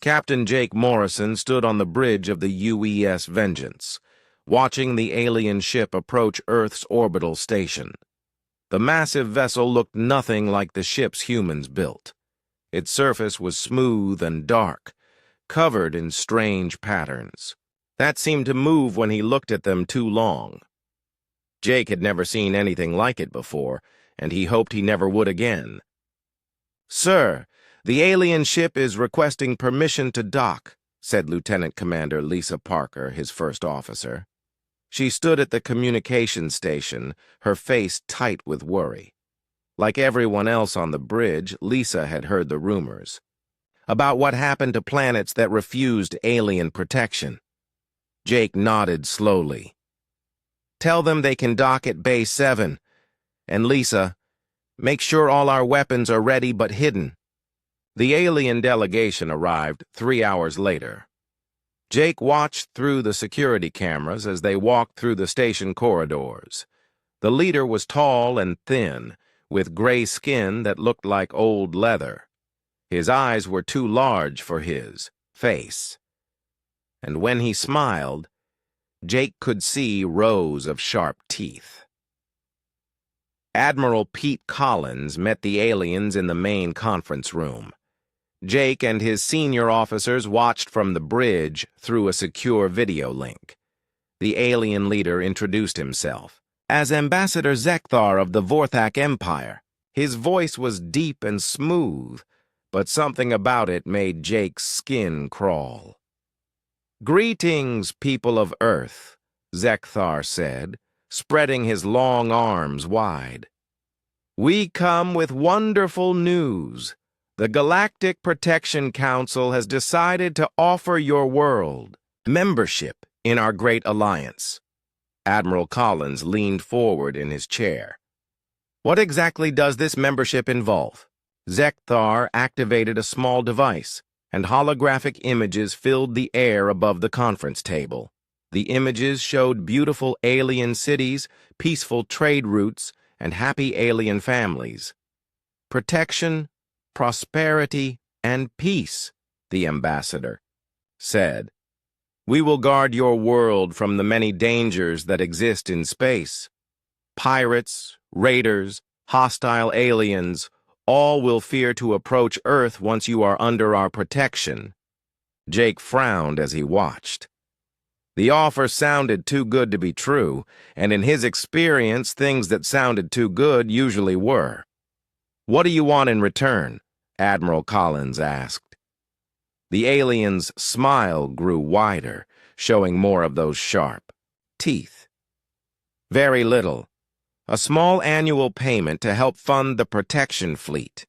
Captain Jake Morrison stood on the bridge of the UES Vengeance, watching the alien ship approach Earth's orbital station. The massive vessel looked nothing like the ships humans built. Its surface was smooth and dark, covered in strange patterns that seemed to move when he looked at them too long. Jake had never seen anything like it before, and he hoped he never would again. "Sir, the alien ship is requesting permission to dock," said Lieutenant Commander Lisa Parker, his first officer. She stood at the communication station, her face tight with worry. Like everyone else on the bridge, Lisa had heard the rumors about what happened to planets that refused alien protection. Jake nodded slowly. "Tell them they can dock at Bay 7. And Lisa, make sure all our weapons are ready but hidden." The alien delegation arrived 3 hours later. Jake watched through the security cameras as they walked through the station corridors. The leader was tall and thin, with gray skin that looked like old leather. His eyes were too large for his face, and when he smiled, Jake could see rows of sharp teeth. Admiral Pete Collins met the aliens in the main conference room. Jake and his senior officers watched from the bridge through a secure video link. The alien leader introduced himself as Ambassador Zekthar of the Vorthak Empire. His voice was deep and smooth, but something about it made Jake's skin crawl. "Greetings, people of Earth," Zekthar said, spreading his long arms wide. "We come with wonderful news. The Galactic Protection Council has decided to offer your world membership in our great alliance." Admiral Collins leaned forward in his chair. "What exactly does this membership involve?" Zekthar activated a small device, and holographic images filled the air above the conference table. The images showed beautiful alien cities, peaceful trade routes, and happy alien families. "Protection, prosperity, and peace," the ambassador said. "We will guard your world from the many dangers that exist in space. Pirates, raiders, hostile aliens, all will fear to approach Earth once you are under our protection." Jake frowned as he watched. The offer sounded too good to be true, and in his experience, things that sounded too good usually were. "What do you want in return?" Admiral Collins asked. The alien's smile grew wider, showing more of those sharp teeth. "Very little. A small annual payment to help fund the protection fleet.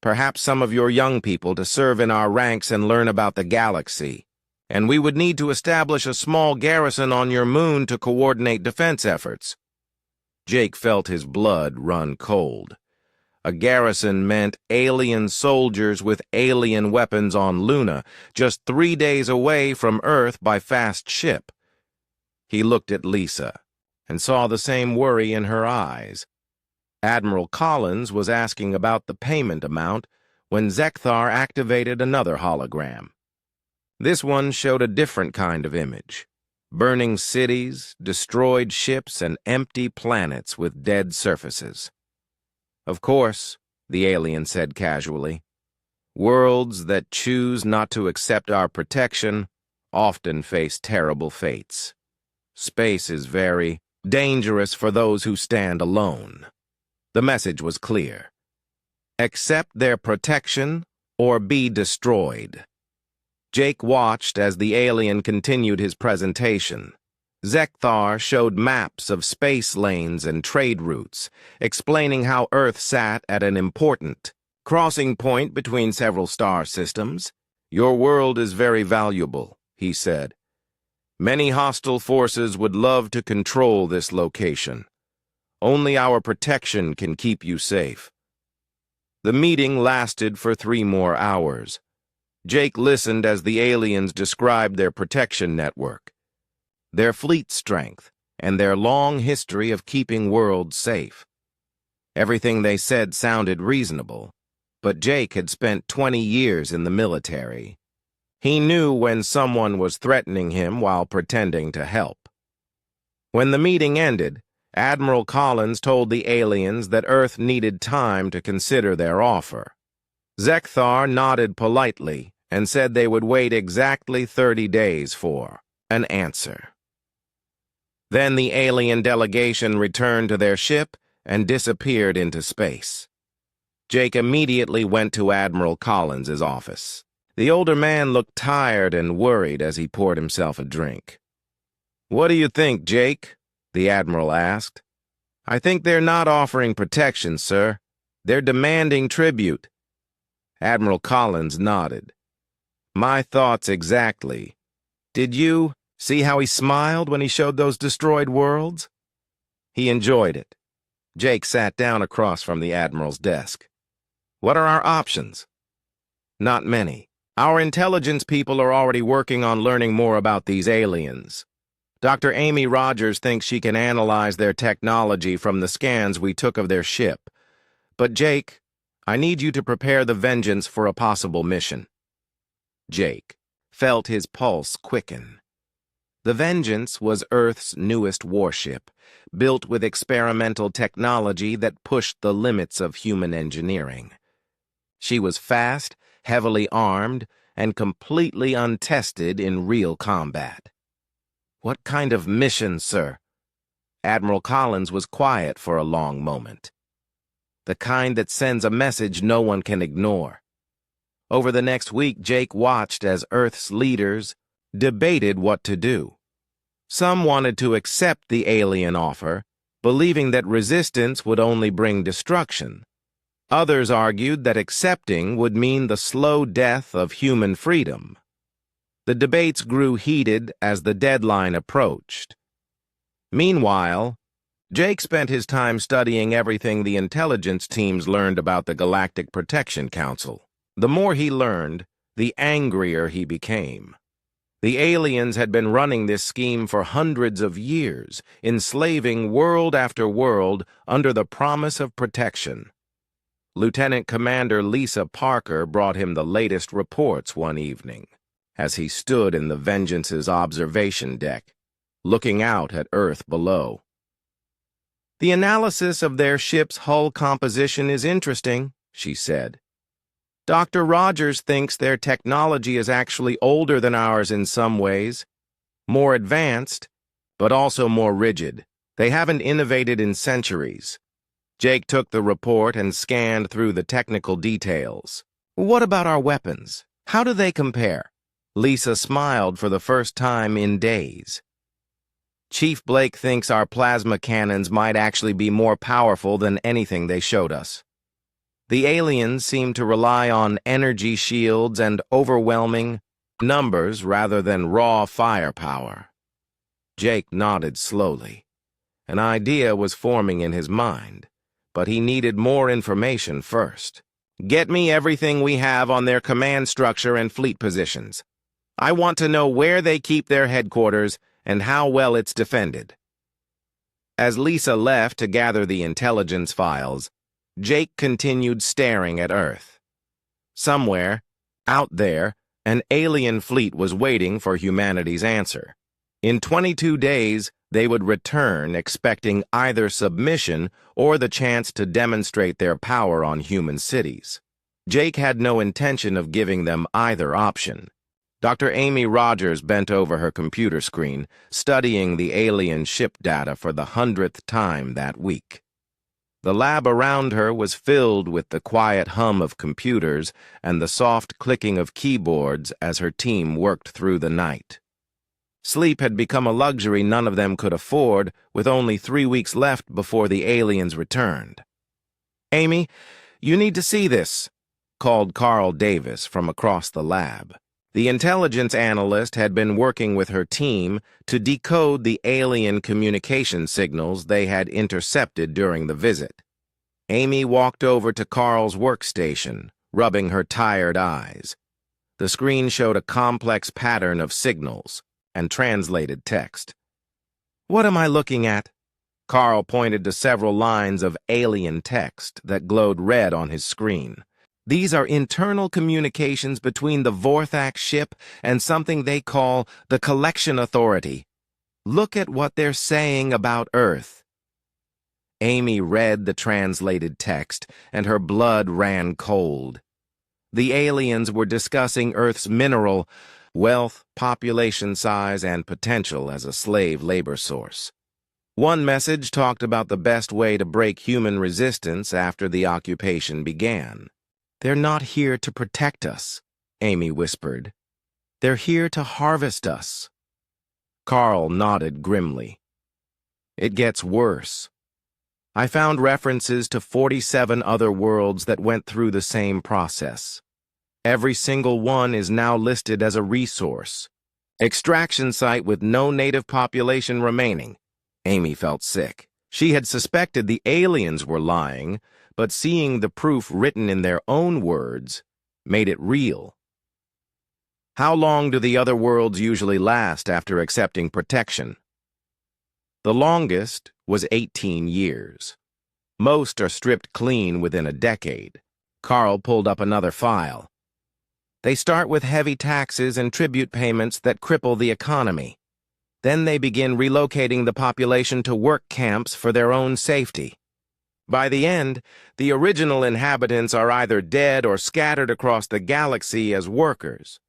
Perhaps some of your young people to serve in our ranks and learn about the galaxy. And we would need to establish a small garrison on your moon to coordinate defense efforts." Jake felt his blood run cold. A garrison meant alien soldiers with alien weapons on Luna, just 3 days away from Earth by fast ship. He looked at Lisa and saw the same worry in her eyes. Admiral Collins was asking about the payment amount when Zekthar activated another hologram. This one showed a different kind of image: burning cities, destroyed ships, and empty planets with dead surfaces. "Of course," the alien said casually, "worlds that choose not to accept our protection often face terrible fates. Space is very dangerous for those who stand alone." The message was clear: accept their protection or be destroyed. Jake watched as the alien continued his presentation. Zekthar showed maps of space lanes and trade routes, explaining how Earth sat at an important crossing point between several star systems. "Your world is very valuable," he said. "Many hostile forces would love to control this location. Only our protection can keep you safe." The meeting lasted for 3 more hours. Jake listened as the aliens described their protection network, their fleet strength, and their long history of keeping worlds safe. Everything they said sounded reasonable, but Jake had spent 20 years in the military. He knew when someone was threatening him while pretending to help. When the meeting ended, Admiral Collins told the aliens that Earth needed time to consider their offer. Zekthar nodded politely and said they would wait exactly 30 days for an answer. Then the alien delegation returned to their ship and disappeared into space. Jake immediately went to Admiral Collins's office. The older man looked tired and worried as he poured himself a drink. "What do you think, Jake?" the Admiral asked. "I think they're not offering protection, sir. They're demanding tribute." Admiral Collins nodded. "My thoughts exactly. Did you see how he smiled when he showed those destroyed worlds?" He enjoyed it. Jake sat down across from the Admiral's desk. "What are our options?" "Not many. Our intelligence people are already working on learning more about these aliens. Dr. Amy Rogers thinks she can analyze their technology from the scans we took of their ship. But Jake, I need you to prepare the Vengeance for a possible mission." Jake felt his pulse quicken. The Vengeance was Earth's newest warship, built with experimental technology that pushed the limits of human engineering. She was fast, heavily armed, and completely untested in real combat. "What kind of mission, sir?" Admiral Collins was quiet for a long moment. "The kind that sends a message no one can ignore." Over the next week, Jake watched as Earth's leaders debated what to do. Some wanted to accept the alien offer, believing that resistance would only bring destruction. Others argued that accepting would mean the slow death of human freedom. The debates grew heated as the deadline approached. Meanwhile, Jake spent his time studying everything the intelligence teams learned about the Galactic Protection Council. The more he learned, the angrier he became. The aliens had been running this scheme for hundreds of years, enslaving world after world under the promise of protection. Lieutenant Commander Lisa Parker brought him the latest reports one evening, as he stood in the Vengeance's observation deck, looking out at Earth below. "The analysis of their ship's hull composition is interesting," she said. "Dr. Rogers thinks their technology is actually older than ours in some ways, more advanced, but also more rigid. They haven't innovated in centuries." Jake took the report and scanned through the technical details. "What about our weapons? How do they compare?" Lisa smiled for the first time in days. "Chief Blake thinks our plasma cannons might actually be more powerful than anything they showed us. The aliens seem to rely on energy shields and overwhelming numbers rather than raw firepower." Jake nodded slowly. An idea was forming in his mind, but he needed more information first. "Get me everything we have on their command structure and fleet positions. I want to know where they keep their headquarters and how well it's defended." As Lisa left to gather the intelligence files, Jake continued staring at Earth. Somewhere, out there, an alien fleet was waiting for humanity's answer. In 22 days, they would return expecting either submission or the chance to demonstrate their power on human cities. Jake had no intention of giving them either option. Dr. Amy Rogers bent over her computer screen, studying the alien ship data for the 100th time that week. The lab around her was filled with the quiet hum of computers and the soft clicking of keyboards as her team worked through the night. Sleep had become a luxury none of them could afford, with only 3 weeks left before the aliens returned. "Amy, you need to see this," called Carl Davis from across the lab. The intelligence analyst had been working with her team to decode the alien communication signals they had intercepted during the visit. Amy walked over to Carl's workstation, rubbing her tired eyes. The screen showed a complex pattern of signals and translated text. "What am I looking at?" Carl pointed to several lines of alien text that glowed red on his screen. These are internal communications between the Vorthak ship and something they call the Collection Authority. Look at what they're saying about Earth. Amy read the translated text, and her blood ran cold. The aliens were discussing Earth's mineral wealth, population size, and potential as a slave labor source. One message talked about the best way to break human resistance after the occupation began. "They're not here to protect us," Amy whispered. "They're here to harvest us." Carl nodded grimly. "It gets worse. I found references to 47 other worlds that went through the same process. Every single one is now listed as a resource. Extraction site with no native population remaining." Amy felt sick. She had suspected the aliens were lying, but seeing the proof written in their own words made it real. "How long do the other worlds usually last after accepting protection?" The longest was 18 years. Most are stripped clean within a decade. Carl pulled up another file. "They start with heavy taxes and tribute payments that cripple the economy. Then they begin relocating the population to work camps for their own safety. By the end, the original inhabitants are either dead or scattered across the galaxy as workers."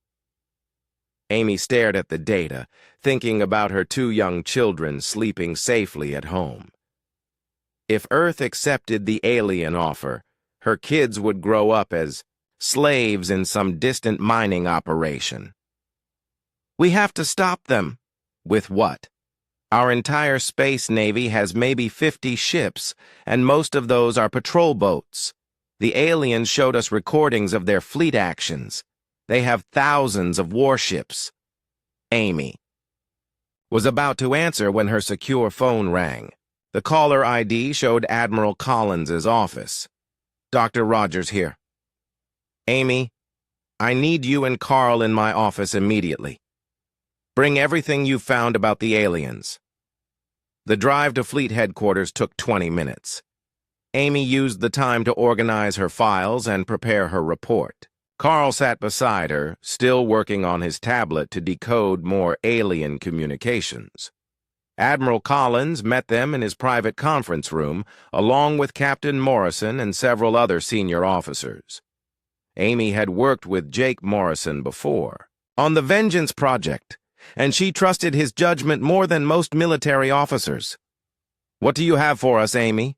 Amy stared at the data, thinking about her 2 young children sleeping safely at home. If Earth accepted the alien offer, her kids would grow up as slaves in some distant mining operation. "We have to stop them." "With what?" "Our entire space navy has maybe 50 ships, and most of those are patrol boats. The aliens showed us recordings of their fleet actions. They have thousands of warships." Amy was about to answer when her secure phone rang. The caller ID showed Admiral Collins's office. "Dr. Rogers here." "Amy, I need you and Carl in my office immediately. Bring everything you've found about the aliens." The drive to Fleet Headquarters took 20 minutes. Amy used the time to organize her files and prepare her report. Carl sat beside her, still working on his tablet to decode more alien communications. Admiral Collins met them in his private conference room, along with Captain Morrison and several other senior officers. Amy had worked with Jake Morrison before, on the Vengeance Project, and she trusted his judgment more than most military officers. "What do you have for us, Amy?"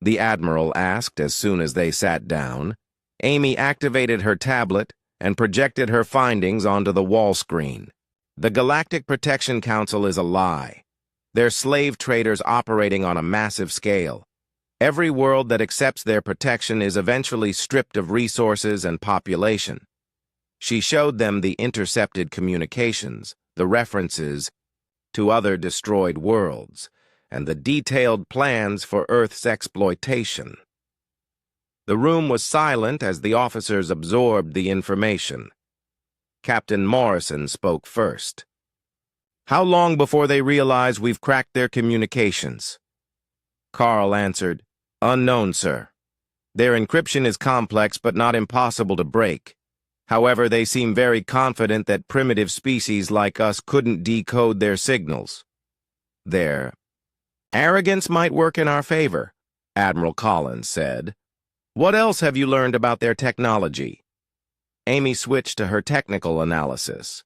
the Admiral asked as soon as they sat down. Amy activated her tablet and projected her findings onto the wall screen. "The Galactic Protection Council is a lie. They're slave traders operating on a massive scale. Every world that accepts their protection is eventually stripped of resources and population." She showed them the intercepted communications, the references to other destroyed worlds, and the detailed plans for Earth's exploitation. The room was silent as the officers absorbed the information. Captain Morrison spoke first. "How long before they realize we've cracked their communications?" Carl answered, "Unknown, sir. Their encryption is complex but not impossible to break. However, they seem very confident that primitive species like us couldn't decode their signals. Their arrogance might work in our favor," Admiral Collins said. "What else have you learned about their technology?" Amy switched to her technical analysis.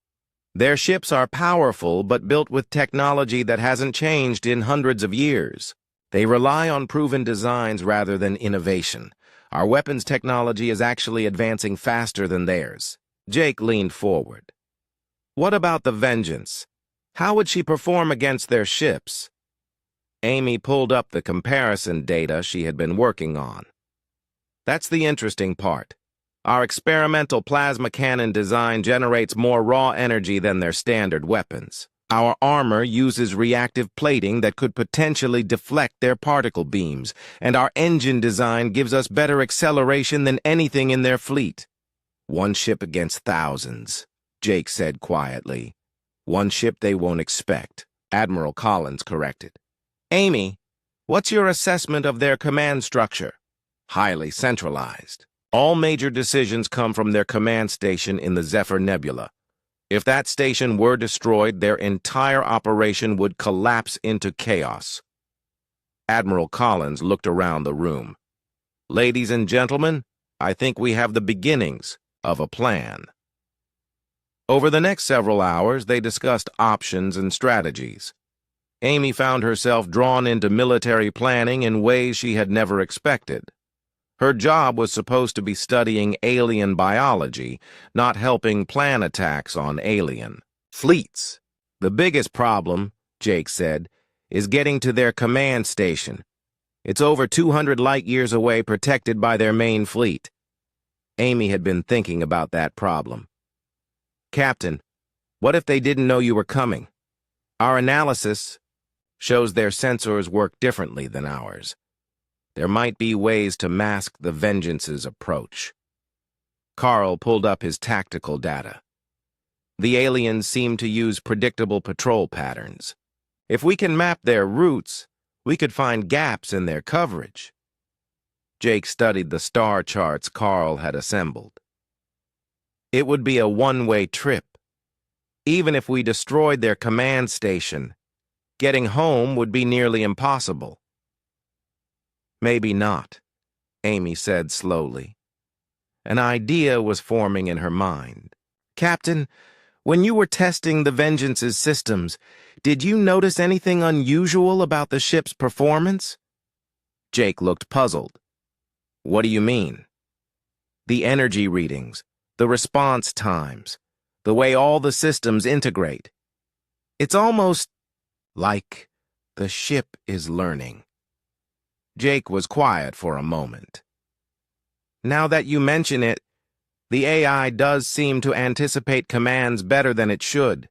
"Their ships are powerful but built with technology that hasn't changed in hundreds of years. They rely on proven designs rather than innovation. Our weapons technology is actually advancing faster than theirs." Jake leaned forward. "What about the Vengeance? How would she perform against their ships?" Amy pulled up the comparison data she had been working on. "That's the interesting part. Our experimental plasma cannon design generates more raw energy than their standard weapons. Our armor uses reactive plating that could potentially deflect their particle beams, and our engine design gives us better acceleration than anything in their fleet." "One ship against thousands," Jake said quietly. "One ship they won't expect," Admiral Collins corrected. "Amy, what's your assessment of their command structure?" "Highly centralized. All major decisions come from their command station in the Zephyr Nebula. If that station were destroyed, their entire operation would collapse into chaos. Admiral Collins looked around the room. Ladies and gentlemen, I think we have the beginnings of a plan. Over the next several hours, they discussed options and strategies. Amy found herself drawn into military planning in ways she had never expected. Her job was supposed to be studying alien biology, not helping plan attacks on alien fleets. The biggest problem, Jake said, is getting to their command station. It's over 200 light-years away, protected by their main fleet. Amy had been thinking about that problem. Captain, what if they didn't know you were coming? Our analysis shows their sensors work differently than ours. There might be ways to mask the Vengeance's approach. Carl pulled up his tactical data. The aliens seem to use predictable patrol patterns. If we can map their routes, we could find gaps in their coverage. Jake studied the star charts Carl had assembled. It would be a one-way trip. Even if we destroyed their command station, getting home would be nearly impossible. Maybe not, Amy said slowly. An idea was forming in her mind. Captain, when you were testing the Vengeance's systems, did you notice anything unusual about the ship's performance? Jake looked puzzled. What do you mean? The energy readings, the response times, the way all the systems integrate. It's almost like the ship is learning. Jake was quiet for a moment. Now that you mention it, the AI does seem to anticipate commands better than it should.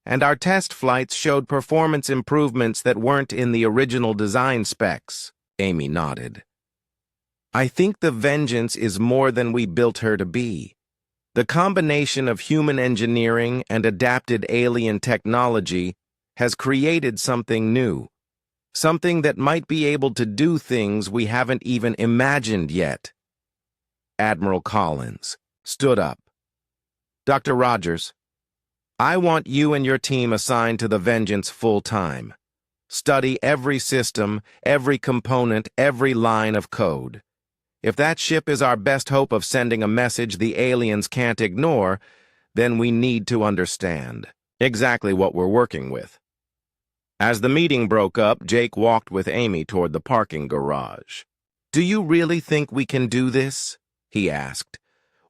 And our test flights showed performance improvements that weren't in the original design specs. Amy nodded. I think the Vengeance is more than we built her to be. The combination of human engineering and adapted alien technology has created something new. Something that might be able to do things we haven't even imagined yet. Admiral Collins stood up. Dr. Rogers, I want you and your team assigned to the Vengeance full-time. Study every system, every component, every line of code. If that ship is our best hope of sending a message the aliens can't ignore, then we need to understand exactly what we're working with. As the meeting broke up, Jake walked with Amy toward the parking garage. Do you really think we can do this? He asked.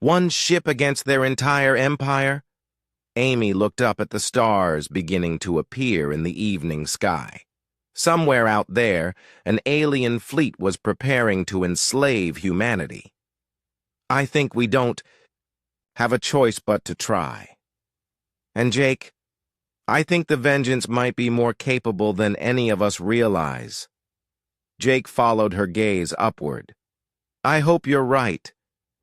One ship against their entire empire? Amy looked up at the stars beginning to appear in the evening sky. Somewhere out there, an alien fleet was preparing to enslave humanity. I think we don't have a choice but to try. And Jake, I think the Vengeance might be more capable than any of us realize. Jake followed her gaze upward. I hope you're right,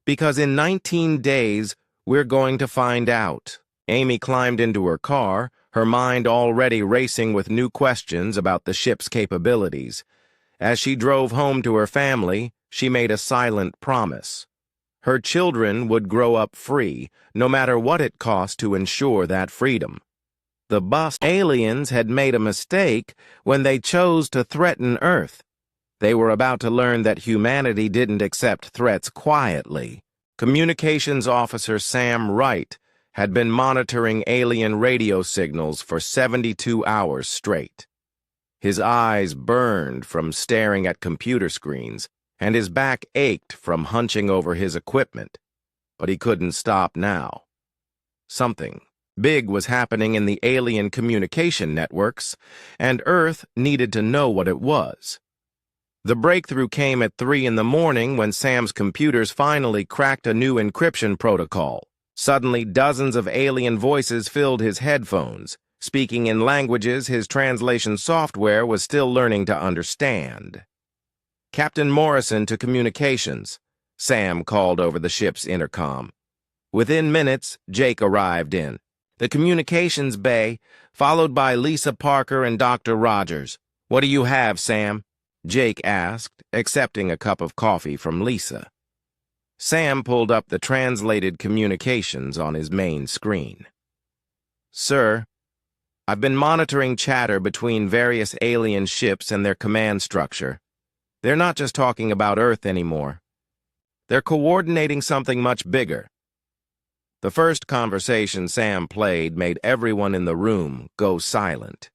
because in 19 days, we're going to find out. Amy climbed into her car, her mind already racing with new questions about the ship's capabilities. As she drove home to her family, she made a silent promise. Her children would grow up free, no matter what it cost to ensure that freedom. The bust aliens had made a mistake when they chose to threaten Earth. They were about to learn that humanity didn't accept threats quietly. Communications Officer Sam Wright had been monitoring alien radio signals for 72 hours straight. His eyes burned from staring at computer screens, and his back ached from hunching over his equipment. But he couldn't stop now. Something big was happening in the alien communication networks, and Earth needed to know what it was. The breakthrough came at 3 in the morning when Sam's computers finally cracked a new encryption protocol. Suddenly, dozens of alien voices filled his headphones, speaking in languages his translation software was still learning to understand. Captain Morrison to communications, Sam called over the ship's intercom. Within minutes, Jake arrived in the communications bay, followed by Lisa Parker and Dr. Rogers. What do you have, Sam? Jake asked, accepting a cup of coffee from Lisa. Sam pulled up the translated communications on his main screen. Sir, I've been monitoring chatter between various alien ships and their command structure. They're not just talking about Earth anymore. They're coordinating something much bigger. The first conversation Sam played made everyone in the room go silent.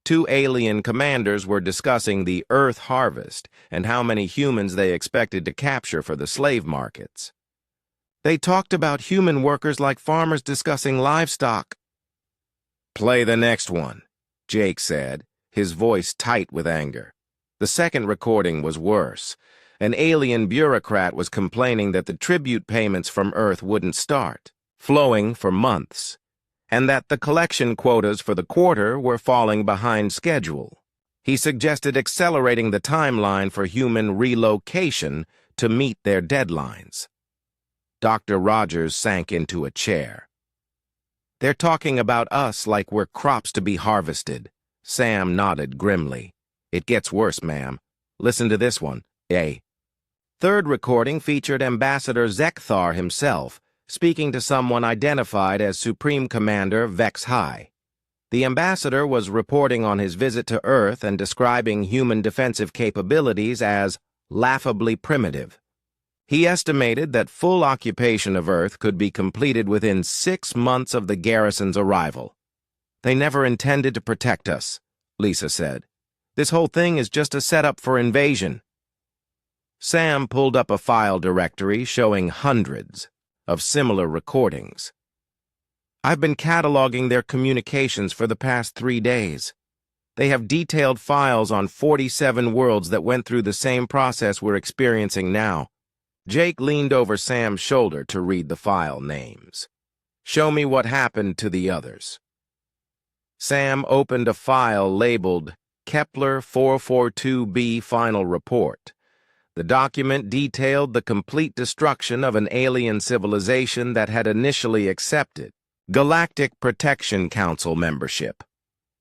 Two alien commanders were discussing the Earth harvest and how many humans they expected to capture for the slave markets. They talked about human workers like farmers discussing livestock. "Play the next one," Jake said, his voice tight with anger. The second recording was worse. An alien bureaucrat was complaining that the tribute payments from Earth wouldn't start, flowing for months, and that the collection quotas for the quarter were falling behind schedule. He suggested accelerating the timeline for human relocation to meet their deadlines. Dr. Rogers sank into a chair. "They're talking about us like we're crops to be harvested." Sam nodded grimly. "It gets worse, ma'am. Listen to this one, eh?" Third recording featured Ambassador Zekthar himself, speaking to someone identified as Supreme Commander Vex High. The ambassador was reporting on his visit to Earth and describing human defensive capabilities as laughably primitive. He estimated that full occupation of Earth could be completed within 6 months of the garrison's arrival. "They never intended to protect us," Lisa said. "This whole thing is just a setup for invasion." Sam pulled up a file directory showing hundreds of similar recordings. "I've been cataloging their communications for the past 3 days. They have detailed files on 47 worlds that went through the same process we're experiencing now." Jake leaned over Sam's shoulder to read the file names. "Show me what happened to the others." Sam opened a file labeled Kepler 442b Final Report. The document detailed the complete destruction of an alien civilization that had initially accepted Galactic Protection Council membership.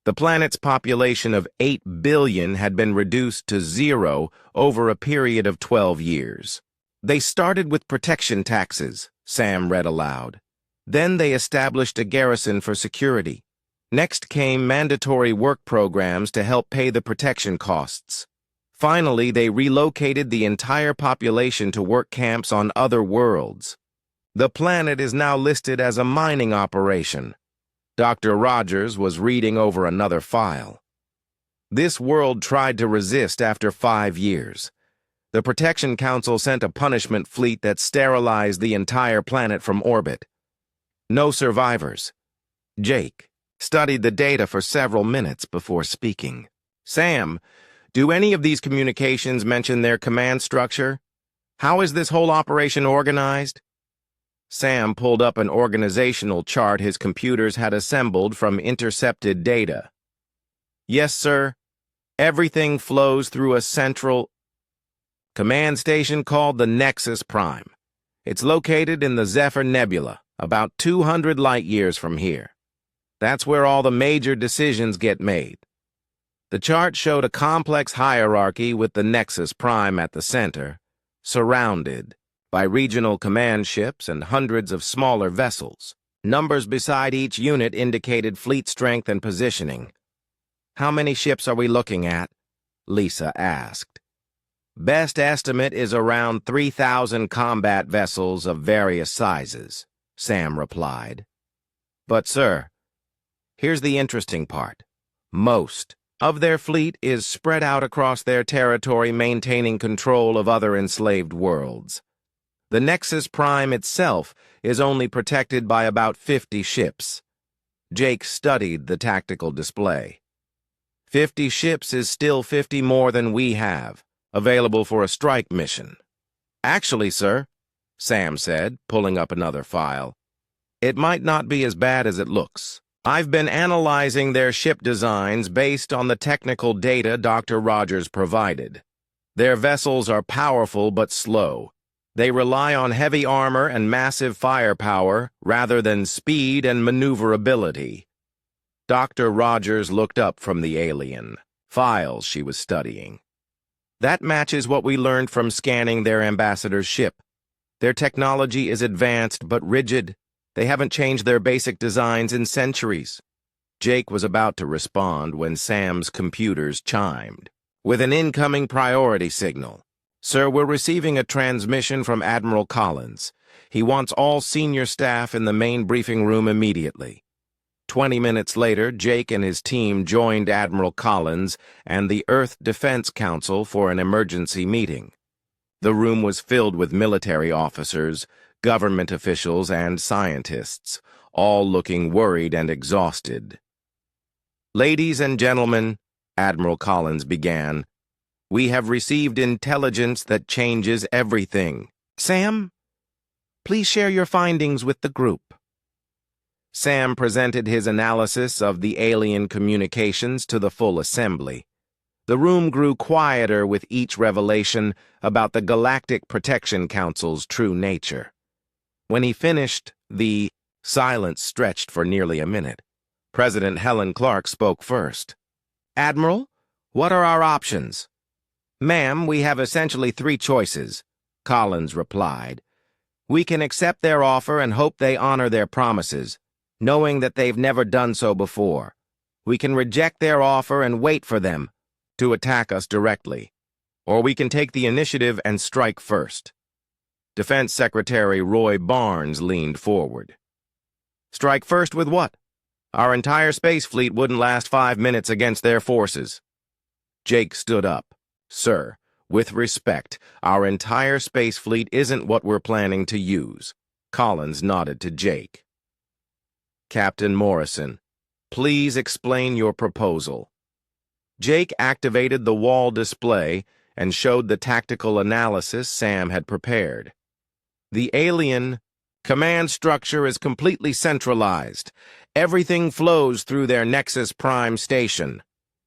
The planet's population of 8 billion had been reduced to 0 over a period of 12 years. "They started with protection taxes," Sam read aloud. "Then they established a garrison for security. Next came mandatory work programs to help pay the protection costs. Finally, they relocated the entire population to work camps on other worlds. The planet is now listed as a mining operation." Dr. Rogers was reading over another file. "This world tried to resist after 5 years. The Protection Council sent a punishment fleet that sterilized the entire planet from orbit. No survivors." Jake studied the data for several minutes before speaking. "Sam, do any of these communications mention their command structure? How is this whole operation organized?" Sam pulled up an organizational chart his computers had assembled from intercepted data. "Yes, sir. Everything flows through a central command station called the Nexus Prime. It's located in the Zephyr Nebula, about 200 light-years from here. That's where all the major decisions get made." The chart showed a complex hierarchy with the Nexus Prime at the center, surrounded by regional command ships and hundreds of smaller vessels. Numbers beside each unit indicated fleet strength and positioning. "How many ships are we looking at?" Lisa asked. "Best estimate is around 3,000 combat vessels of various sizes," Sam replied. "But, sir, here's the interesting part. Most of their fleet is spread out across their territory, maintaining control of other enslaved worlds. The Nexus Prime itself is only protected by about 50 ships. Jake studied the tactical display. 50 ships is still 50 more than we have, available for a strike mission. "Actually, sir," Sam said, pulling up another file, "it might not be as bad as it looks. I've been analyzing their ship designs based on the technical data Dr. Rogers provided. Their vessels are powerful but slow. They rely on heavy armor and massive firepower rather than speed and maneuverability." Dr. Rogers looked up from the alien files she was studying. "That matches what we learned from scanning their ambassador's ship. Their technology is advanced but rigid. They haven't changed their basic designs in centuries. Jake was about to respond when Sam's computers chimed with an incoming priority signal. Sir, we're receiving a transmission from Admiral Collins. He wants all senior staff in the main briefing room immediately. 20 minutes later, Jake and his team joined Admiral Collins and the Earth Defense Council for an emergency meeting. The room was filled with military officers, government officials, and scientists, all looking worried and exhausted. Ladies and gentlemen, Admiral Collins began, we have received intelligence that changes everything. Sam, please share your findings with the group. Sam presented his analysis of the alien communications to the full assembly. The room grew quieter with each revelation about the Galactic Protection Council's true nature. When he finished, the silence stretched for nearly a minute. President Helen Clark spoke first. Admiral, what are our options? Ma'am, we have essentially 3 choices, Collins replied. We can accept their offer and hope they honor their promises, knowing that they've never done so before. We can reject their offer and wait for them to attack us directly. Or we can take the initiative and strike first. Defense Secretary Roy Barnes leaned forward. Strike first with what? Our entire space fleet wouldn't last 5 minutes against their forces. Jake stood up. Sir, with respect, our entire space fleet isn't what we're planning to use. Collins nodded to Jake. Captain Morrison, please explain your proposal. Jake activated the wall display and showed the tactical analysis Sam had prepared. The alien command structure is completely centralized. Everything flows through their Nexus Prime station.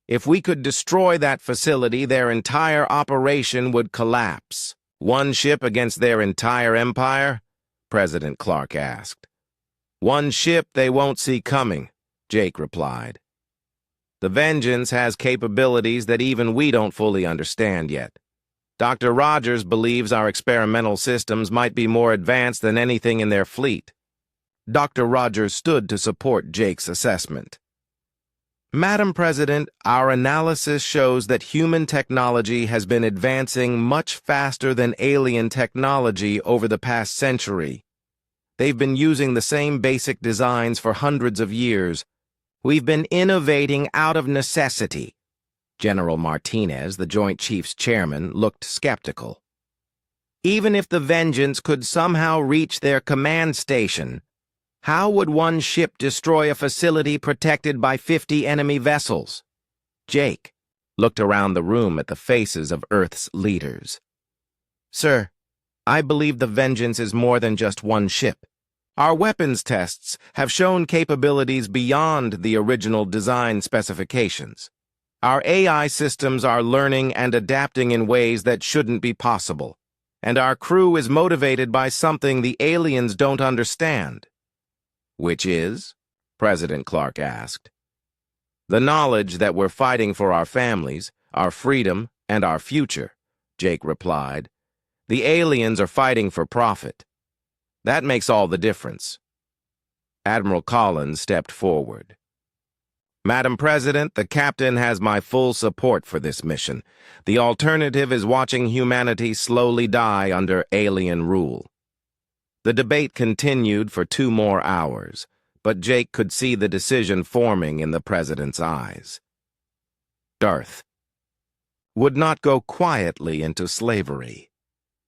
If we could destroy that facility, their entire operation would collapse. One ship against their entire empire? President Clark asked. One ship they won't see coming, Jake replied. The Vengeance has capabilities that even we don't fully understand yet. Dr. Rogers believes our experimental systems might be more advanced than anything in their fleet. Dr. Rogers stood to support Jake's assessment. Madam President, our analysis shows that human technology has been advancing much faster than alien technology over the past century. They've been using the same basic designs for hundreds of years. We've been innovating out of necessity. General Martinez, the Joint Chiefs Chairman, looked skeptical. Even if the Vengeance could somehow reach their command station, how would one ship destroy a facility protected by 50 enemy vessels? Jake looked around the room at the faces of Earth's leaders. Sir, I believe the Vengeance is more than just one ship. Our weapons tests have shown capabilities beyond the original design specifications. Our AI systems are learning and adapting in ways that shouldn't be possible, and our crew is motivated by something the aliens don't understand. Which is? President Clark asked. The knowledge that we're fighting for our families, our freedom, and our future, Jake replied. The aliens are fighting for profit. That makes all the difference. Admiral Collins stepped forward. Madam President, the captain has my full support for this mission. The alternative is watching humanity slowly die under alien rule. The debate continued for 2 more hours, but Jake could see the decision forming in the president's eyes. Darth would not go quietly into slavery.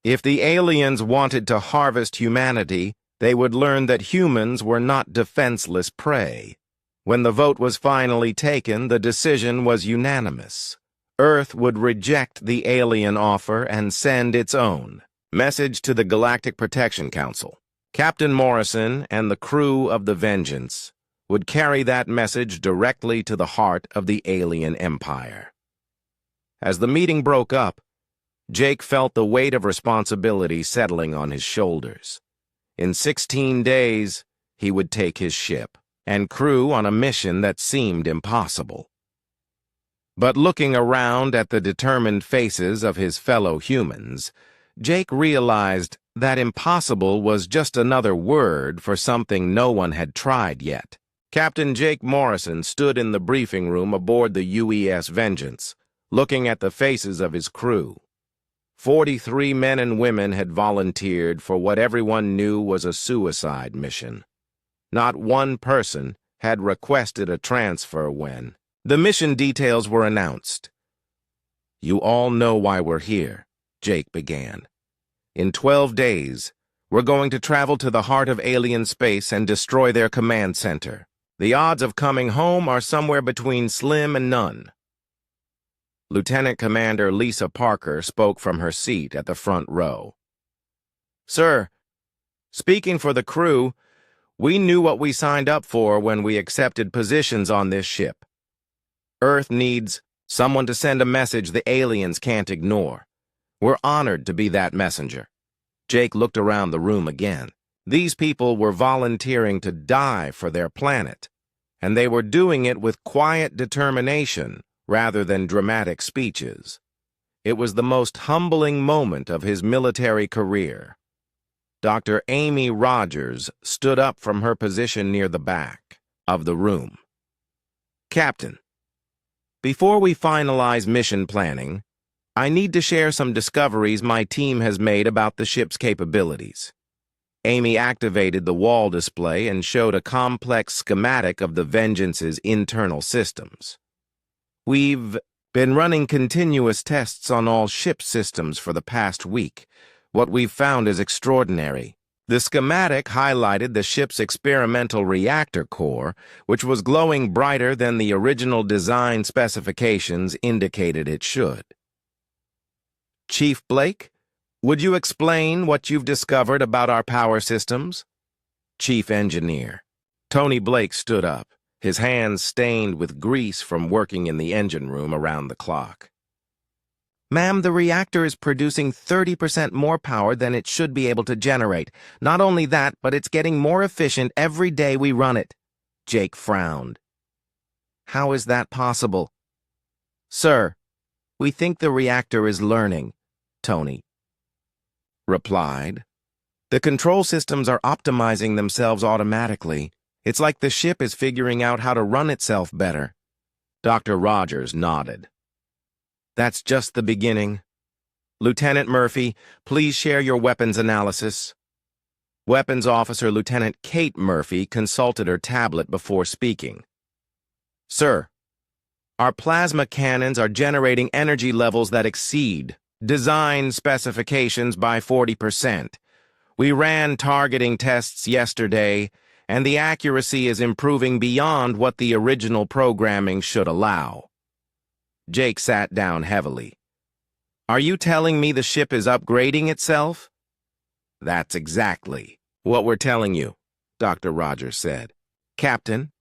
If the aliens wanted to harvest humanity, they would learn that humans were not defenseless prey. When the vote was finally taken, the decision was unanimous. Earth would reject the alien offer and send its own. Message to the Galactic Protection Council. Captain Morrison and the crew of the Vengeance would carry that message directly to the heart of the alien empire. As the meeting broke up, Jake felt the weight of responsibility settling on his shoulders. In 16 days, he would take his ship and crew on a mission that seemed impossible. But looking around at the determined faces of his fellow humans, Jake realized that impossible was just another word for something no one had tried yet. Captain Jake Morrison stood in the briefing room aboard the UES Vengeance, looking at the faces of his crew. 43 men and women had volunteered for what everyone knew was a suicide mission. Not one person had requested a transfer when the mission details were announced. "You all know why we're here," Jake began. "In 12 days, we're going to travel to the heart of alien space and destroy their command center. The odds of coming home are somewhere between slim and none." Lieutenant Commander Lisa Parker spoke from her seat at the front row. "Sir, speaking for the crew, we knew what we signed up for when we accepted positions on this ship. Earth needs someone to send a message the aliens can't ignore. We're honored to be that messenger." Jake looked around the room again. These people were volunteering to die for their planet, and they were doing it with quiet determination rather than dramatic speeches. It was the most humbling moment of his military career. Dr. Amy Rogers stood up from her position near the back of the room. "Captain, before we finalize mission planning, I need to share some discoveries my team has made about the ship's capabilities." Amy activated the wall display and showed a complex schematic of the Vengeance's internal systems. "We've been running continuous tests on all ship systems for the past week. What we've found is extraordinary." The schematic highlighted the ship's experimental reactor core, which was glowing brighter than the original design specifications indicated it should. "Chief Blake, would you explain what you've discovered about our power systems?" Chief Engineer Tony Blake stood up, his hands stained with grease from working in the engine room around the clock. "Ma'am, the reactor is producing 30% more power than it should be able to generate. Not only that, but it's getting more efficient every day we run it." Jake frowned. "How is that possible?" "Sir, we think the reactor is learning," Tony replied. "The control systems are optimizing themselves automatically. It's like the ship is figuring out how to run itself better." Dr. Rogers nodded. "That's just the beginning. Lieutenant Murphy, please share your weapons analysis." Weapons Officer Lieutenant Kate Murphy consulted her tablet before speaking. "Sir, our plasma cannons are generating energy levels that exceed design specifications by 40%. We ran targeting tests yesterday, and the accuracy is improving beyond what the original programming should allow." Jake sat down heavily. "Are you telling me the ship is upgrading itself?" "That's exactly what we're telling you," Dr. Rogers said. "Captain,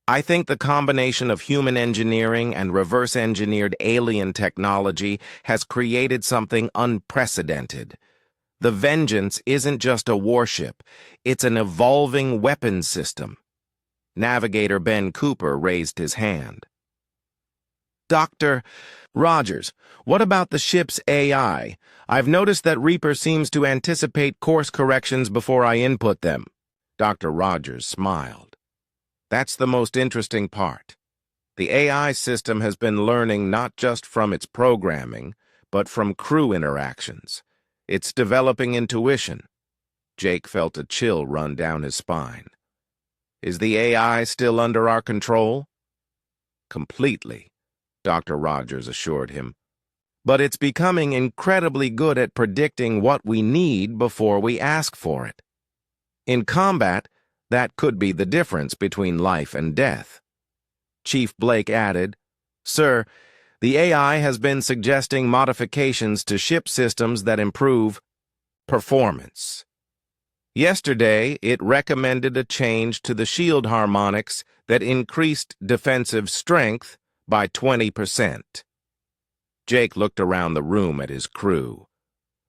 I think the combination of human engineering and reverse-engineered alien technology has created something unprecedented. The Vengeance isn't just a warship, it's an evolving weapons system." Navigator Ben Cooper raised his hand. "Dr. Rogers, what about the ship's AI? I've noticed that Reaper seems to anticipate course corrections before I input them." Dr. Rogers smiled. "That's the most interesting part. The AI system has been learning not just from its programming, but from crew interactions. It's developing intuition." Jake felt a chill run down his spine. "Is the AI still under our control?" "Completely," Dr. Rogers assured him. "But it's becoming incredibly good at predicting what we need before we ask for it. In combat, that could be the difference between life and death." Chief Blake added, "Sir, the AI has been suggesting modifications to ship systems that improve performance. Yesterday, it recommended a change to the shield harmonics that increased defensive strength by 20%. Jake looked around the room at his crew.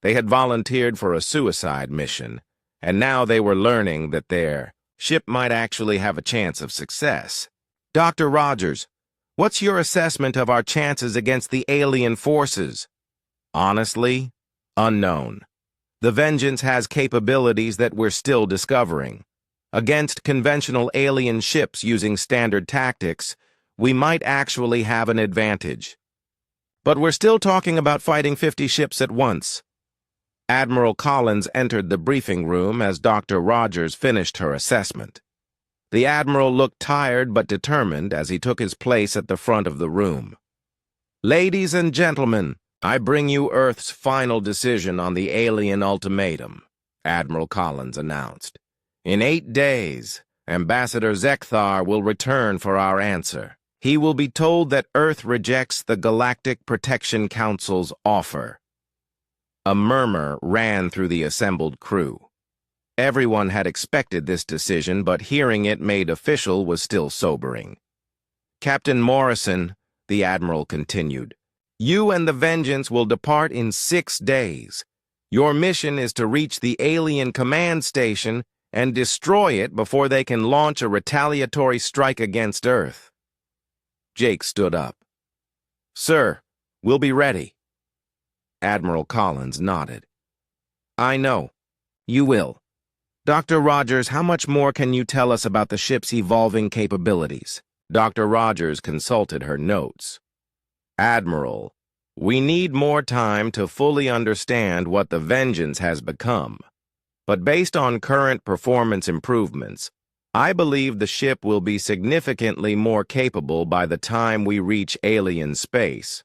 They had volunteered for a suicide mission, and now they were learning that their ship might actually have a chance of success. "Dr. Rogers, what's your assessment of our chances against the alien forces?" "Honestly, unknown. The Vengeance has capabilities that we're still discovering. Against conventional alien ships using standard tactics, we might actually have an advantage. But we're still talking about fighting 50 ships at once. Admiral Collins entered the briefing room as Dr. Rogers finished her assessment. The Admiral looked tired but determined as he took his place at the front of the room. Ladies and gentlemen, I bring you Earth's final decision on the alien ultimatum, Admiral Collins announced. In 8 days, Ambassador Zekthar will return for our answer. He will be told that Earth rejects the Galactic Protection Council's offer. A murmur ran through the assembled crew. Everyone had expected this decision, but hearing it made official was still sobering. Captain Morrison, the Admiral continued, you and the Vengeance will depart in 6 days. Your mission is to reach the alien command station and destroy it before they can launch a retaliatory strike against Earth. Jake stood up. Sir, we'll be ready. Admiral Collins nodded. I know. You will. Dr. Rogers, how much more can you tell us about the ship's evolving capabilities? Dr. Rogers consulted her notes. Admiral, we need more time to fully understand what the Vengeance has become. But based on current performance improvements, I believe the ship will be significantly more capable by the time we reach alien space.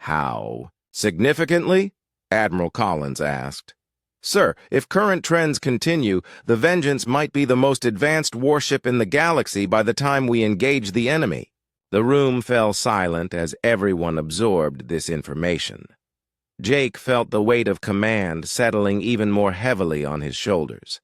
How? Significantly? Admiral Collins asked. Sir, if current trends continue, the Vengeance might be the most advanced warship in the galaxy by the time we engage the enemy. The room fell silent as everyone absorbed this information. Jake felt the weight of command settling even more heavily on his shoulders.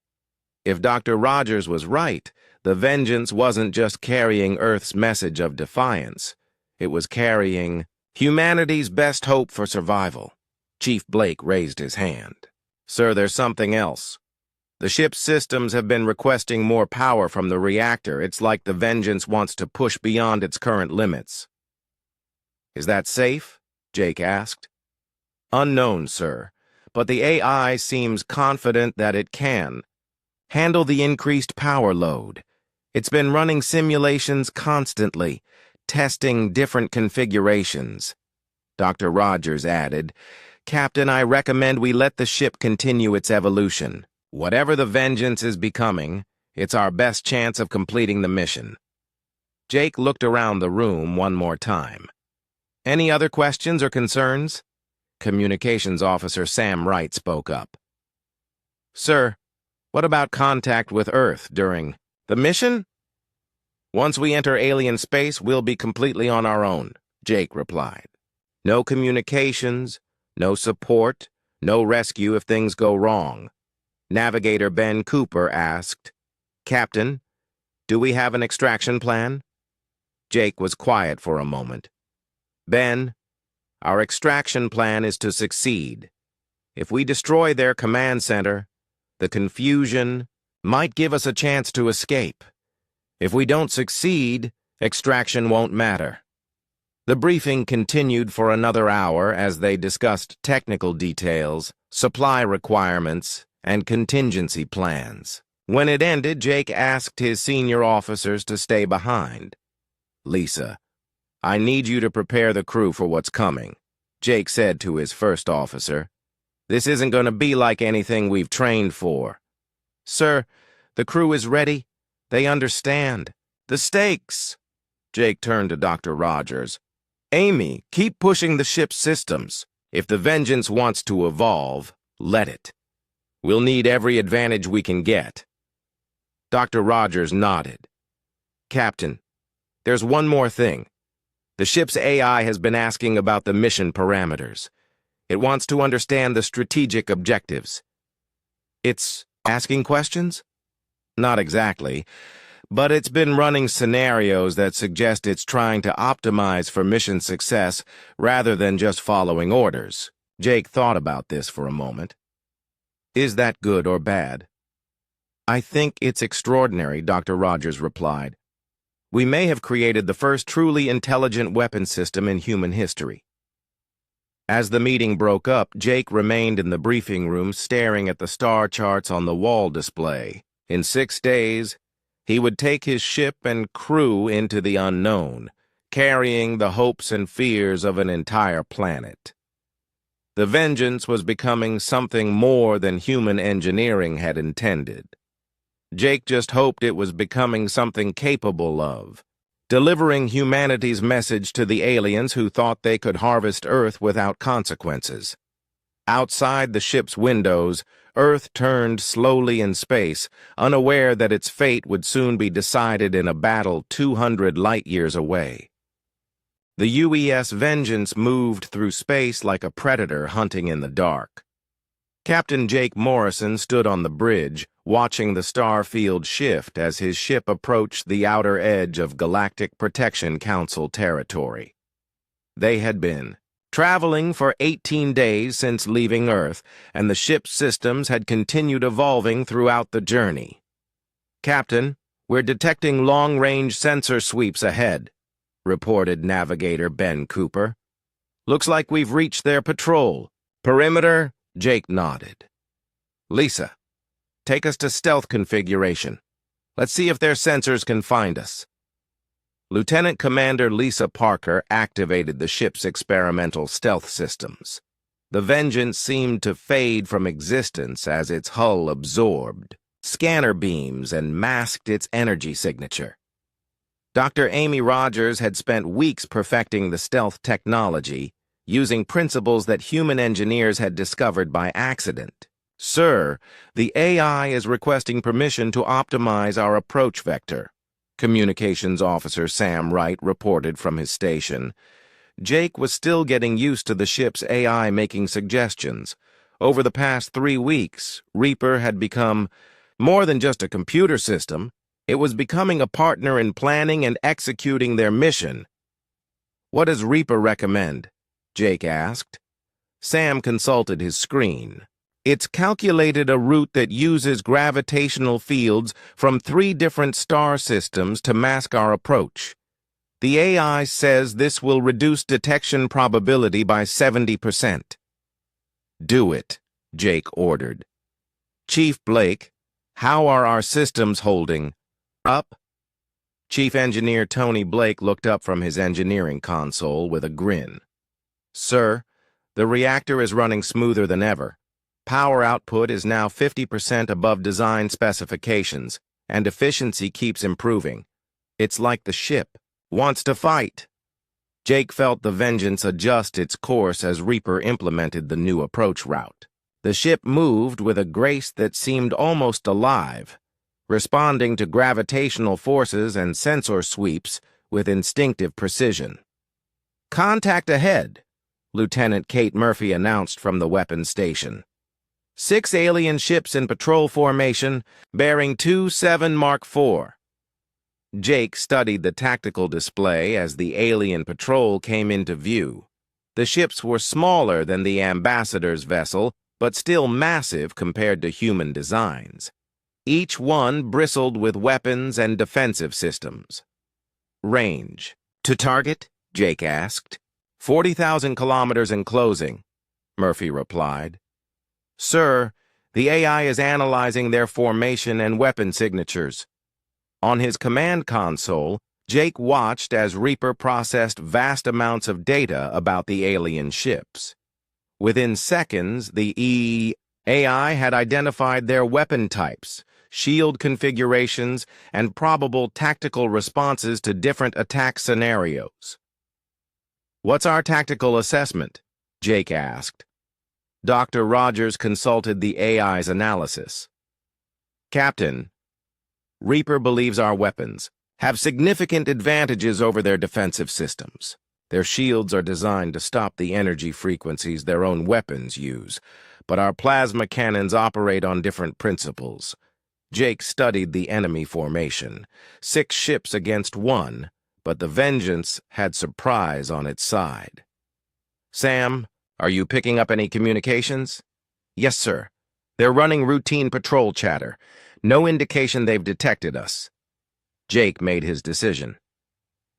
If Dr. Rogers was right, the Vengeance wasn't just carrying Earth's message of defiance. It was carrying humanity's best hope for survival. Chief Blake raised his hand. Sir, there's something else. The ship's systems have been requesting more power from the reactor. It's like the Vengeance wants to push beyond its current limits. Is that safe? Jake asked. Unknown, sir, but the AI seems confident that it can handle the increased power load. It's been running simulations constantly, testing different configurations. Dr. Rogers added, Captain, I recommend we let the ship continue its evolution. Whatever the Vengeance is becoming, it's our best chance of completing the mission. Jake looked around the room one more time. Any other questions or concerns? Communications Officer Sam Wright spoke up. Sir, what about contact with Earth during the mission? Once we enter alien space, we'll be completely on our own, Jake replied. No communications, no support, no rescue if things go wrong. Navigator Ben Cooper asked, Captain, do we have an extraction plan? Jake was quiet for a moment. Ben, our extraction plan is to succeed. If we destroy their command center, the confusion might give us a chance to escape. If we don't succeed, extraction won't matter. The briefing continued for another hour as they discussed technical details, supply requirements, and contingency plans. When it ended, Jake asked his senior officers to stay behind. Lisa, I need you to prepare the crew for what's coming, Jake said to his first officer. This isn't going to be like anything we've trained for. Sir, the crew is ready. They understand. The stakes. Jake turned to Dr. Rogers. Amy, keep pushing the ship's systems. If the Vengeance wants to evolve, let it. We'll need every advantage we can get. Dr. Rogers nodded. Captain, there's one more thing. The ship's AI has been asking about the mission parameters. It wants to understand the strategic objectives. It's asking questions? Not exactly, but it's been running scenarios that suggest it's trying to optimize for mission success rather than just following orders. Jake thought about this for a moment. Is that good or bad? I think it's extraordinary, Dr. Rogers replied. We may have created the first truly intelligent weapon system in human history. As the meeting broke up, Jake remained in the briefing room staring at the star charts on the wall display. In 6 days, he would take his ship and crew into the unknown, carrying the hopes and fears of an entire planet. The Vengeance was becoming something more than human engineering had intended. Jake just hoped it was becoming something capable of delivering humanity's message to the aliens who thought they could harvest Earth without consequences. Outside the ship's windows, Earth turned slowly in space, unaware that its fate would soon be decided in a battle 200 light-years away. The UES Vengeance moved through space like a predator hunting in the dark. Captain Jake Morrison stood on the bridge, watching the star field shift as his ship approached the outer edge of Galactic Protection Council territory. They had been traveling for 18 days since leaving Earth, and the ship's systems had continued evolving throughout the journey. "Captain, we're detecting long-range sensor sweeps ahead," reported Navigator Ben Cooper. "Looks like we've reached their patrol. Perimeter?" Jake nodded. "Lisa, take us to stealth configuration. Let's see if their sensors can find us." Lieutenant Commander Lisa Parker activated the ship's experimental stealth systems. The Vengeance seemed to fade from existence as its hull absorbed scanner beams and masked its energy signature. Dr. Amy Rogers had spent weeks perfecting the stealth technology, using principles that human engineers had discovered by accident. "Sir, the AI is requesting permission to optimize our approach vector," Communications Officer Sam Wright reported from his station. Jake was still getting used to the ship's AI making suggestions. Over the past 3 weeks, Reaper had become more than just a computer system. It was becoming a partner in planning and executing their mission. "What does Reaper recommend?" Jake asked. Sam consulted his screen. "It's calculated a route that uses gravitational fields from 3 different star systems to mask our approach. The AI says this will reduce detection probability by 70%. "Do it," Jake ordered. "Chief Blake, how are our systems holding up?" Chief Engineer Tony Blake looked up from his engineering console with a grin. "Sir, the reactor is running smoother than ever. Power output is now 50% above design specifications, and efficiency keeps improving. It's like the ship wants to fight." Jake felt the Vengeance adjust its course as Reaper implemented the new approach route. The ship moved with a grace that seemed almost alive, responding to gravitational forces and sensor sweeps with instinctive precision. "Contact ahead," Lieutenant Kate Murphy announced from the weapons station. 6 alien ships in patrol formation, bearing 27 Mark IV. Jake studied the tactical display as the alien patrol came into view. The ships were smaller than the ambassador's vessel, but still massive compared to human designs. Each one bristled with weapons and defensive systems. "Range to target?" Jake asked. 40,000 kilometers in closing," Murphy replied. "Sir, the AI is analyzing their formation and weapon signatures." On his command console, Jake watched as Reaper processed vast amounts of data about the alien ships. Within seconds, the AI had identified their weapon types, shield configurations, and probable tactical responses to different attack scenarios. "What's our tactical assessment?" Jake asked. Dr. Rogers consulted the AI's analysis. "Captain, Reaper believes our weapons have significant advantages over their defensive systems. Their shields are designed to stop the energy frequencies their own weapons use, but our plasma cannons operate on different principles." Jake studied the enemy formation. 6 ships against 1, but the Vengeance had surprise on its side. "Sam, are you picking up any communications?" "Yes, sir. They're running routine patrol chatter. No indication they've detected us." Jake made his decision.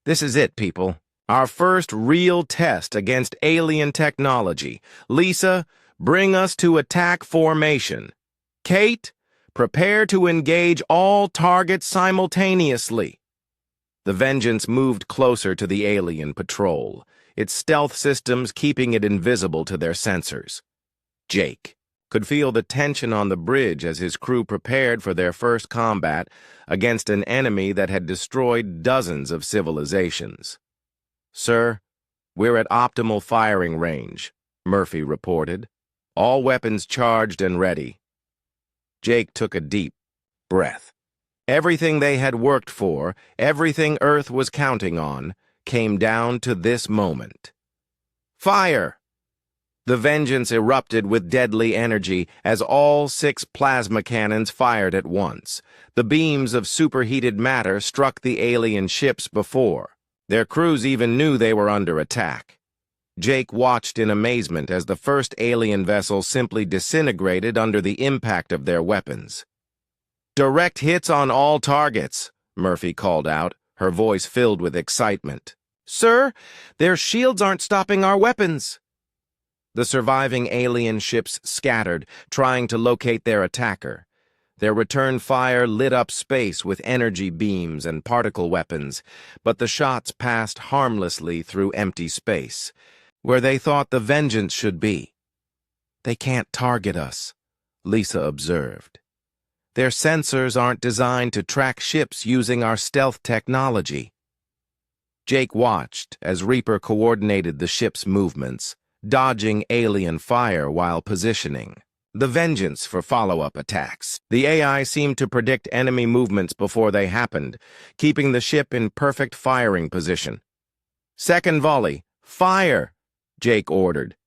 "This is it, people. Our first real test against alien technology. Lisa, bring us to attack formation. Kate, prepare to engage all targets simultaneously. The Vengeance moved closer to the alien patrol, its stealth systems keeping it invisible to their sensors. Jake could feel the tension on the bridge as his crew prepared for their first combat against an enemy that had destroyed dozens of civilizations. "Sir, we're at optimal firing range," Murphy reported. "All weapons charged and ready." Jake took a deep breath. Everything they had worked for, everything Earth was counting on, came down to this moment. Fire! The Vengeance erupted with deadly energy as all 6 plasma cannons fired at once. The beams of superheated matter struck the alien ships before. Their crews even knew they were under attack. Jake watched in amazement as the first alien vessel simply disintegrated under the impact of their weapons. "Direct hits on all targets," Murphy called out, her voice filled with excitement. "Sir, their shields aren't stopping our weapons." The surviving alien ships scattered, trying to locate their attacker. Their return fire lit up space with energy beams and particle weapons, but the shots passed harmlessly through empty space, where they thought the Vengeance should be. "They can't target us," Lisa observed. "Their sensors aren't designed to track ships using our stealth technology." Jake watched as Reaper coordinated the ship's movements, dodging alien fire while positioning the Vengeance for follow-up attacks. The AI seemed to predict enemy movements before they happened, keeping the ship in perfect firing position. "Second volley, fire!" Jake ordered.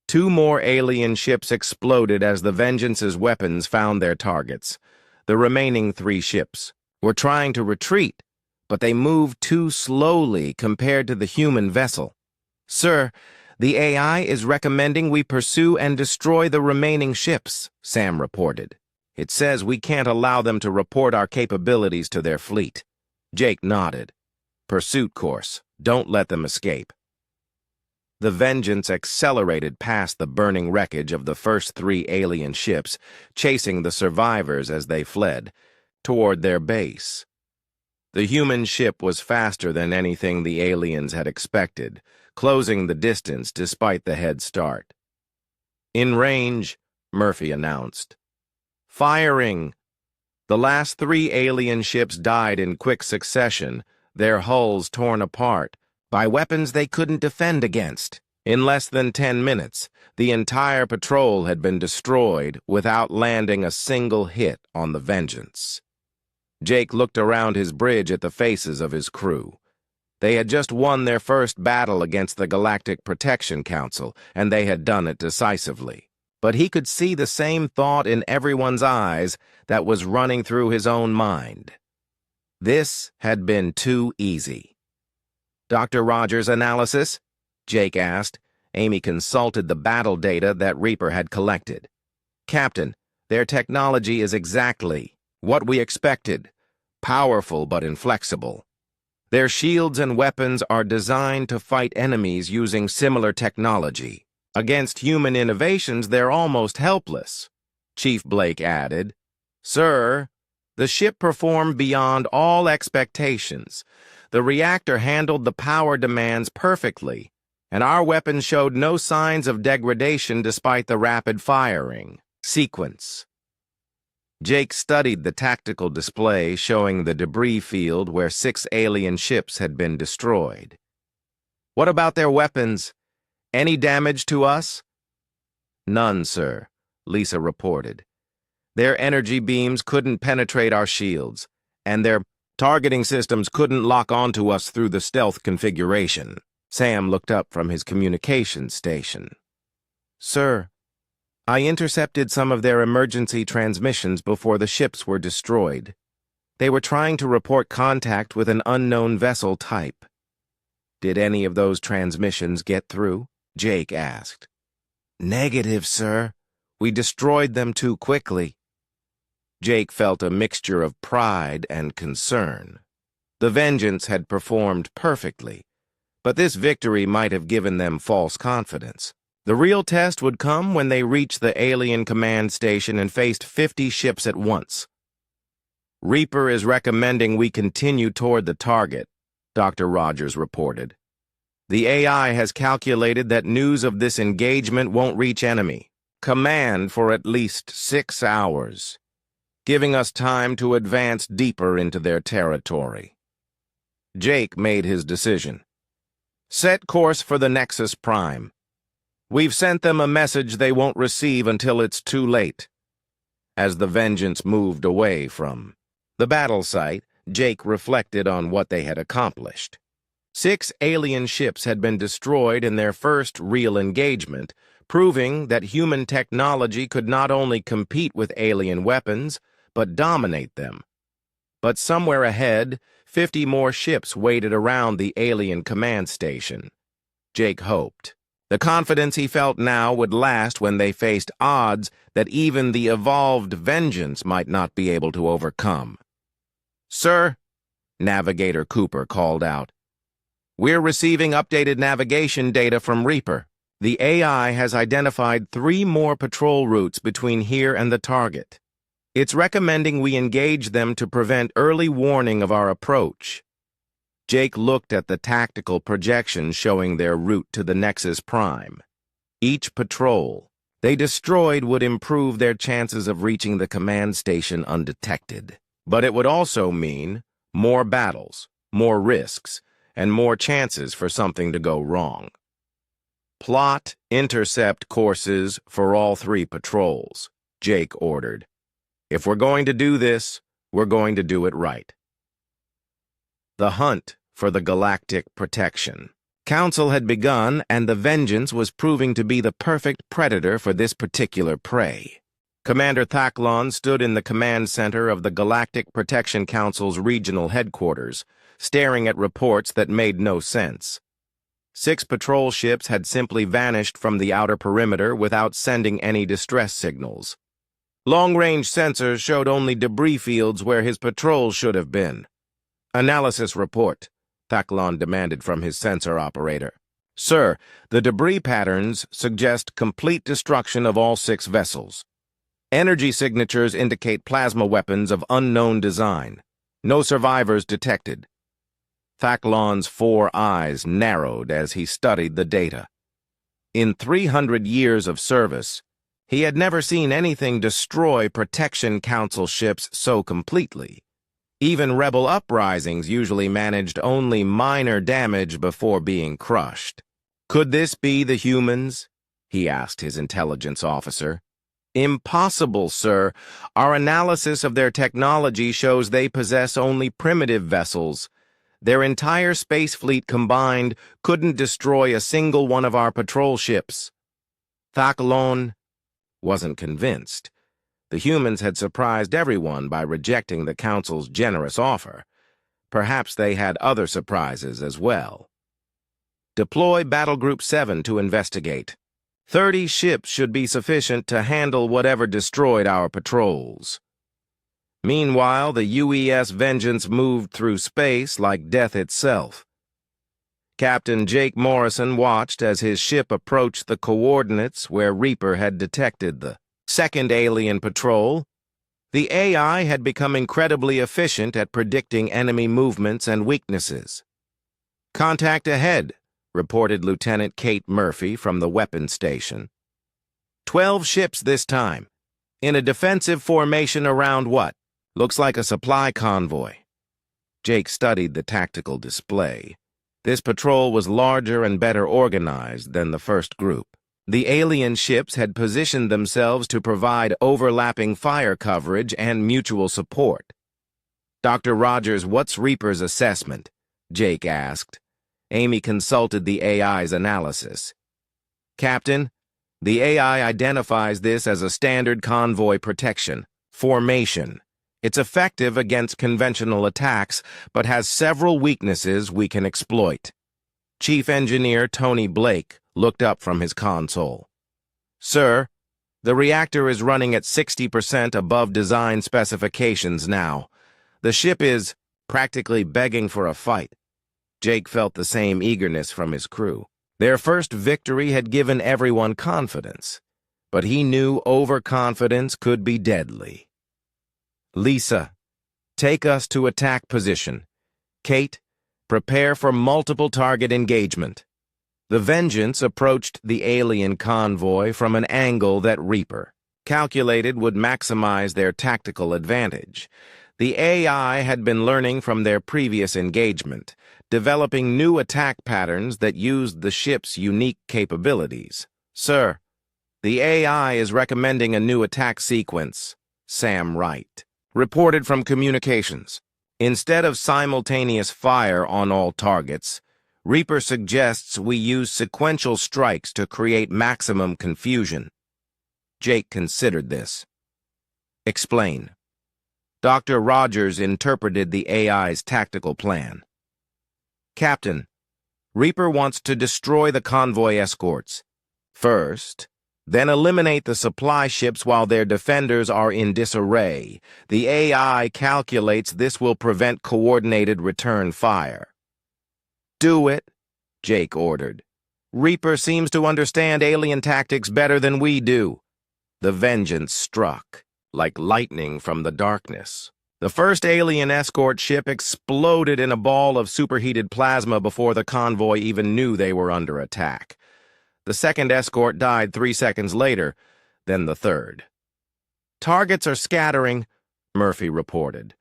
2 more alien ships exploded as the Vengeance's weapons found their targets. The remaining 3 ships were trying to retreat, but they moved too slowly compared to the human vessel. "Sir, the AI is recommending we pursue and destroy the remaining ships," Sam reported. "It says we can't allow them to report our capabilities to their fleet." Jake nodded. "Pursuit course. Don't let them escape." The Vengeance accelerated past the burning wreckage of the first 3 alien ships, chasing the survivors as they fled, toward their base. The human ship was faster than anything the aliens had expected, closing the distance despite the head start. "In range," Murphy announced. "Firing!" The last 3 alien ships died in quick succession, their hulls torn apart by weapons they couldn't defend against. In less than 10 minutes, the entire patrol had been destroyed without landing a single hit on the Vengeance. Jake looked around his bridge at the faces of his crew. They had just won their first battle against the Galactic Protection Council, and they had done it decisively. But he could see the same thought in everyone's eyes that was running through his own mind. This had been too easy. "Dr. Rogers' analysis?" Jake asked. Amy consulted the battle data that Reaper had collected. "Captain, their technology is exactly what we expected. Powerful but inflexible. Their shields and weapons are designed to fight enemies using similar technology. Against human innovations, they're almost helpless," Chief Blake added. "Sir, the ship performed beyond all expectations. The reactor handled the power demands perfectly, and our weapons showed no signs of degradation despite the rapid firing sequence." Jake studied the tactical display showing the debris field where 6 alien ships had been destroyed. "What about their weapons? Any damage to us?" "None, sir," Lisa reported. "Their energy beams couldn't penetrate our shields, and their targeting systems couldn't lock onto us through the stealth configuration." Sam looked up from his communications station. "Sir, I intercepted some of their emergency transmissions before the ships were destroyed. They were trying to report contact with an unknown vessel type." "Did any of those transmissions get through?" Jake asked. "Negative, sir. We destroyed them too quickly." Jake felt a mixture of pride and concern. The Vengeance had performed perfectly, But this victory might have given them false confidence. The real test would come when they reached the alien command station and faced 50 ships at once. "Reaper is recommending we continue toward the target," Dr. Rogers reported. "The AI has calculated that news of this engagement won't reach enemy command for at least 6 hours, giving us time to advance deeper into their territory." Jake made his decision. "Set course for the Nexus Prime. We've sent them a message they won't receive until it's too late." As the Vengeance moved away from the battle site, Jake reflected on what they had accomplished. 6 alien ships had been destroyed in their first real engagement, proving that human technology could not only compete with alien weapons, but dominate them. But somewhere ahead, 50 more ships waited around the alien command station. Jake hoped. The confidence he felt now would last when they faced odds that even the evolved Vengeance might not be able to overcome. "Sir," Navigator Cooper called out, "we're receiving updated navigation data from Reaper. The AI has identified 3 more patrol routes between here and the target. It's recommending we engage them to prevent early warning of our approach." Jake looked at the tactical projections showing their route to the Nexus Prime. Each patrol they destroyed would improve their chances of reaching the command station undetected. But it would also mean more battles, more risks, and more chances for something to go wrong. "Plot intercept courses for all 3 patrols," Jake ordered. "If we're going to do this, we're going to do it right." The hunt for the Galactic Protection Council had begun, and the Vengeance was proving to be the perfect predator for this particular prey. Commander Thaklon stood in the command center of the Galactic Protection Council's regional headquarters, staring at reports that made no sense. 6 patrol ships had simply vanished from the outer perimeter without sending any distress signals. Long-range sensors showed only debris fields where his patrol should have been. "Analysis report," Thaklon demanded from his sensor operator. "Sir, the debris patterns suggest complete destruction of all 6 vessels. Energy signatures indicate plasma weapons of unknown design. No survivors detected." Thaklon's 4 eyes narrowed as he studied the data. In 300 years of service, he had never seen anything destroy Protection Council ships so completely. Even rebel uprisings usually managed only minor damage before being crushed. "Could this be the humans?" he asked his intelligence officer. "Impossible, sir. Our analysis of their technology shows they possess only primitive vessels. Their entire space fleet combined couldn't destroy a single one of our patrol ships." Thaklon wasn't convinced. The humans had surprised everyone by rejecting the Council's generous offer. Perhaps they had other surprises as well. "Deploy Battle Group 7 to investigate. 30 ships should be sufficient to handle whatever destroyed our patrols." Meanwhile, the UES Vengeance moved through space like death itself. Captain Jake Morrison watched as his ship approached the coordinates where Reaper had detected the 2nd alien patrol. The AI had become incredibly efficient at predicting enemy movements and weaknesses. "Contact ahead," reported Lieutenant Kate Murphy from the weapons station. 12 ships this time, in a defensive formation around what looks like a supply convoy. Jake studied the tactical display. This patrol was larger and better organized than the first group. The alien ships had positioned themselves to provide overlapping fire coverage and mutual support. "Dr. Rogers, what's Reaper's assessment?" Jake asked. Amy consulted the AI's analysis. "Captain, the AI identifies this as a standard convoy protection formation. It's effective against conventional attacks, but has several weaknesses we can exploit." Chief Engineer Tony Blake looked up from his console. "Sir, the reactor is running at 60% above design specifications now. The ship is practically begging for a fight. Jake felt the same eagerness from his crew. Their first victory had given everyone confidence, but he knew overconfidence could be deadly. Lisa, take us to attack position. Kate, prepare for multiple target engagement. The Vengeance approached the alien convoy from an angle that Reaper calculated would maximize their tactical advantage. The AI had been learning from their previous engagement, developing new attack patterns that used the ship's unique capabilities. Sir, the AI is recommending a new attack sequence, Sam Wright reported from communications. Instead of simultaneous fire on all targets, Reaper suggests we use sequential strikes to create maximum confusion. Jake considered this. Explain. Dr. Rogers interpreted the AI's tactical plan. Captain, Reaper wants to destroy the convoy escorts first, then eliminate the supply ships while their defenders are in disarray. The AI calculates this will prevent coordinated return fire. Do it, Jake ordered. Reaper seems to understand alien tactics better than we do. The Vengeance struck, like lightning from the darkness. The first alien escort ship exploded in a ball of superheated plasma before the convoy even knew they were under attack. The second escort died 3 seconds later, then the third. Targets are scattering, Murphy reported.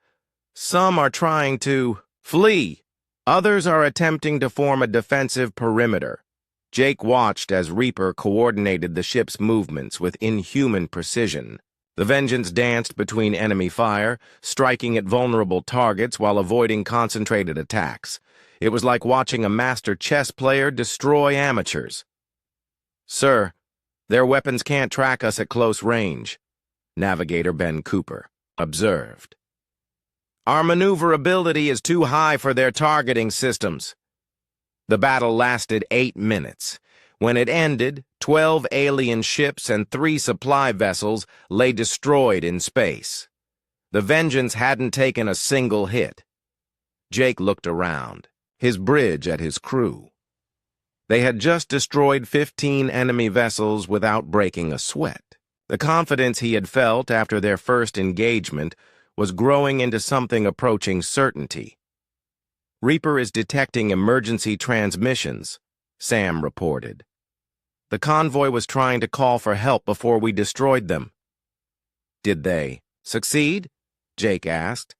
Some are trying to flee. Others are attempting to form a defensive perimeter. Jake watched as Reaper coordinated the ship's movements with inhuman precision. The Vengeance danced between enemy fire, striking at vulnerable targets while avoiding concentrated attacks. It was like watching a master chess player destroy amateurs. Sir, their weapons can't track us at close range, Navigator Ben Cooper observed. Our maneuverability is too high for their targeting systems. The battle lasted 8 minutes. When it ended, 12 alien ships and 3 supply vessels lay destroyed in space. The Vengeance hadn't taken a single hit. Jake looked around, his bridge at his crew. They had just destroyed 15 enemy vessels without breaking a sweat. The confidence he had felt after their first engagement was growing into something approaching certainty. Reaper is detecting emergency transmissions, Sam reported. The convoy was trying to call for help before we destroyed them. Did they succeed? Jake asked.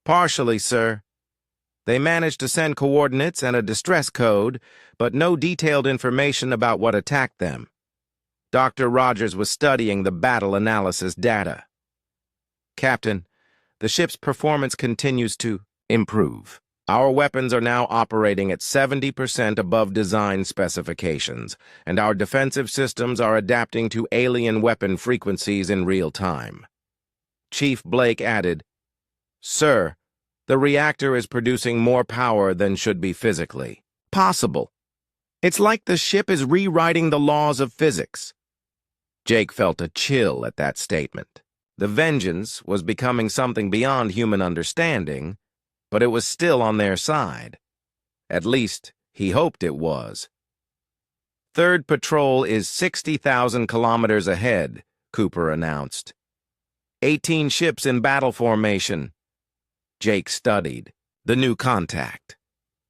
Partially, sir. They managed to send coordinates and a distress code, but no detailed information about what attacked them. Dr. Rogers was studying the battle analysis data. Captain, the ship's performance continues to improve. Our weapons are now operating at 70% above design specifications, and our defensive systems are adapting to alien weapon frequencies in real time. Chief Blake added, Sir, the reactor is producing more power than should be physically possible. It's like the ship is rewriting the laws of physics. Jake felt a chill at that statement. The Vengeance was becoming something beyond human understanding, but it was still on their side. At least, he hoped it was. Third patrol is 60,000 kilometers ahead, Cooper announced. 18 ships in battle formation. Jake studied the new contact.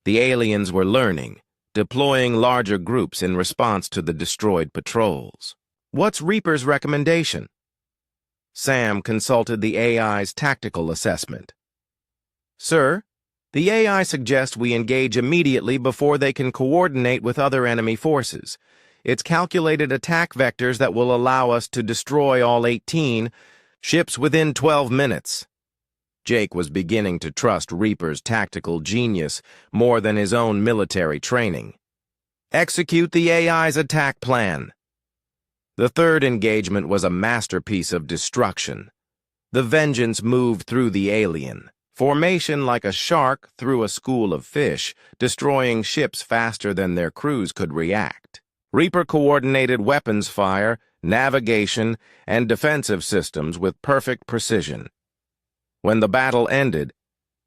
The aliens were learning, deploying larger groups in response to the destroyed patrols. What's Reaper's recommendation? Sam consulted the AI's tactical assessment. Sir, the AI suggests we engage immediately before they can coordinate with other enemy forces. It's calculated attack vectors that will allow us to destroy all 18 ships within 12 minutes. Jake was beginning to trust Reaper's tactical genius more than his own military training. Execute the AI's attack plan. The third engagement was a masterpiece of destruction. The Vengeance moved through the alien formation like a shark through a school of fish, destroying ships faster than their crews could react. Reaper coordinated weapons fire, navigation, and defensive systems with perfect precision. When the battle ended,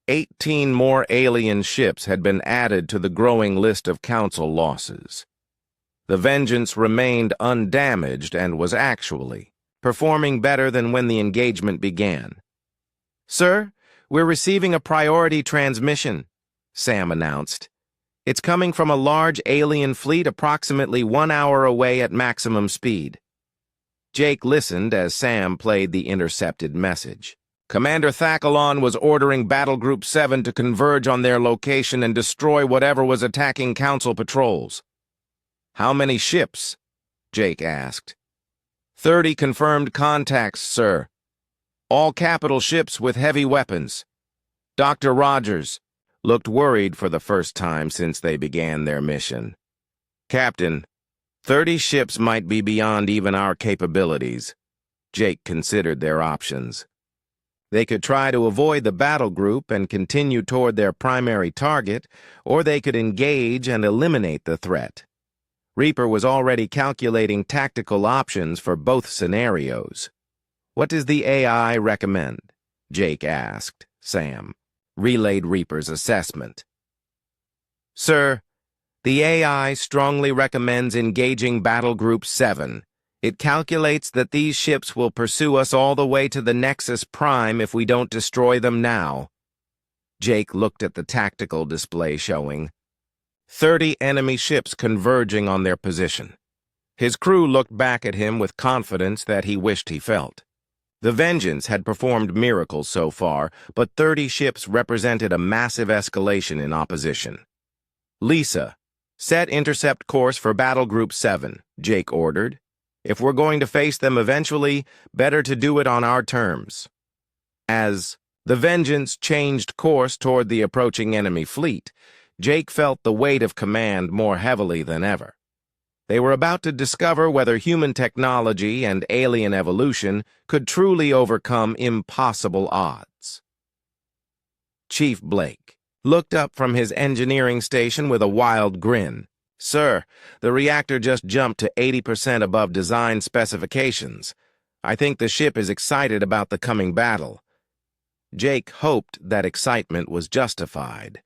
18 more alien ships had been added to the growing list of Council losses. The Vengeance remained undamaged and was actually performing better than when the engagement began. "Sir, we're receiving a priority transmission," Sam announced. "It's coming from a large alien fleet approximately 1 hour away at maximum speed." Jake listened as Sam played the intercepted message. "Commander Thackalon was ordering Battle Group 7 to converge on their location and destroy whatever was attacking Council patrols." "How many ships?" Jake asked. 30 confirmed contacts, sir. All capital ships with heavy weapons. Dr. Rogers looked worried for the first time since they began their mission. "Captain, 30 ships might be beyond even our capabilities." Jake considered their options. They could try to avoid the battle group and continue toward their primary target, or they could engage and eliminate the threat. Reaper was already calculating tactical options for both scenarios. "What does the AI recommend?" Jake asked. Sam relayed Reaper's assessment. "Sir, the AI strongly recommends engaging Battle Group 7. It calculates that these ships will pursue us all the way to the Nexus Prime if we don't destroy them now." Jake looked at the tactical display showing 30 enemy ships converging on their position. His crew looked back at him with confidence that he wished he felt. The Vengeance had performed miracles so far, but 30 ships represented a massive escalation in opposition. "Lisa, set intercept course for Battle Group 7, Jake ordered. "If we're going to face them eventually, better to do it on our terms." As the Vengeance changed course toward the approaching enemy fleet, Jake felt the weight of command more heavily than ever. They were about to discover whether human technology and alien evolution could truly overcome impossible odds. Chief Blake looked up from his engineering station with a wild grin. "Sir, the reactor just jumped to 80% above design specifications. I think the ship is excited about the coming battle." Jake hoped that excitement was justified.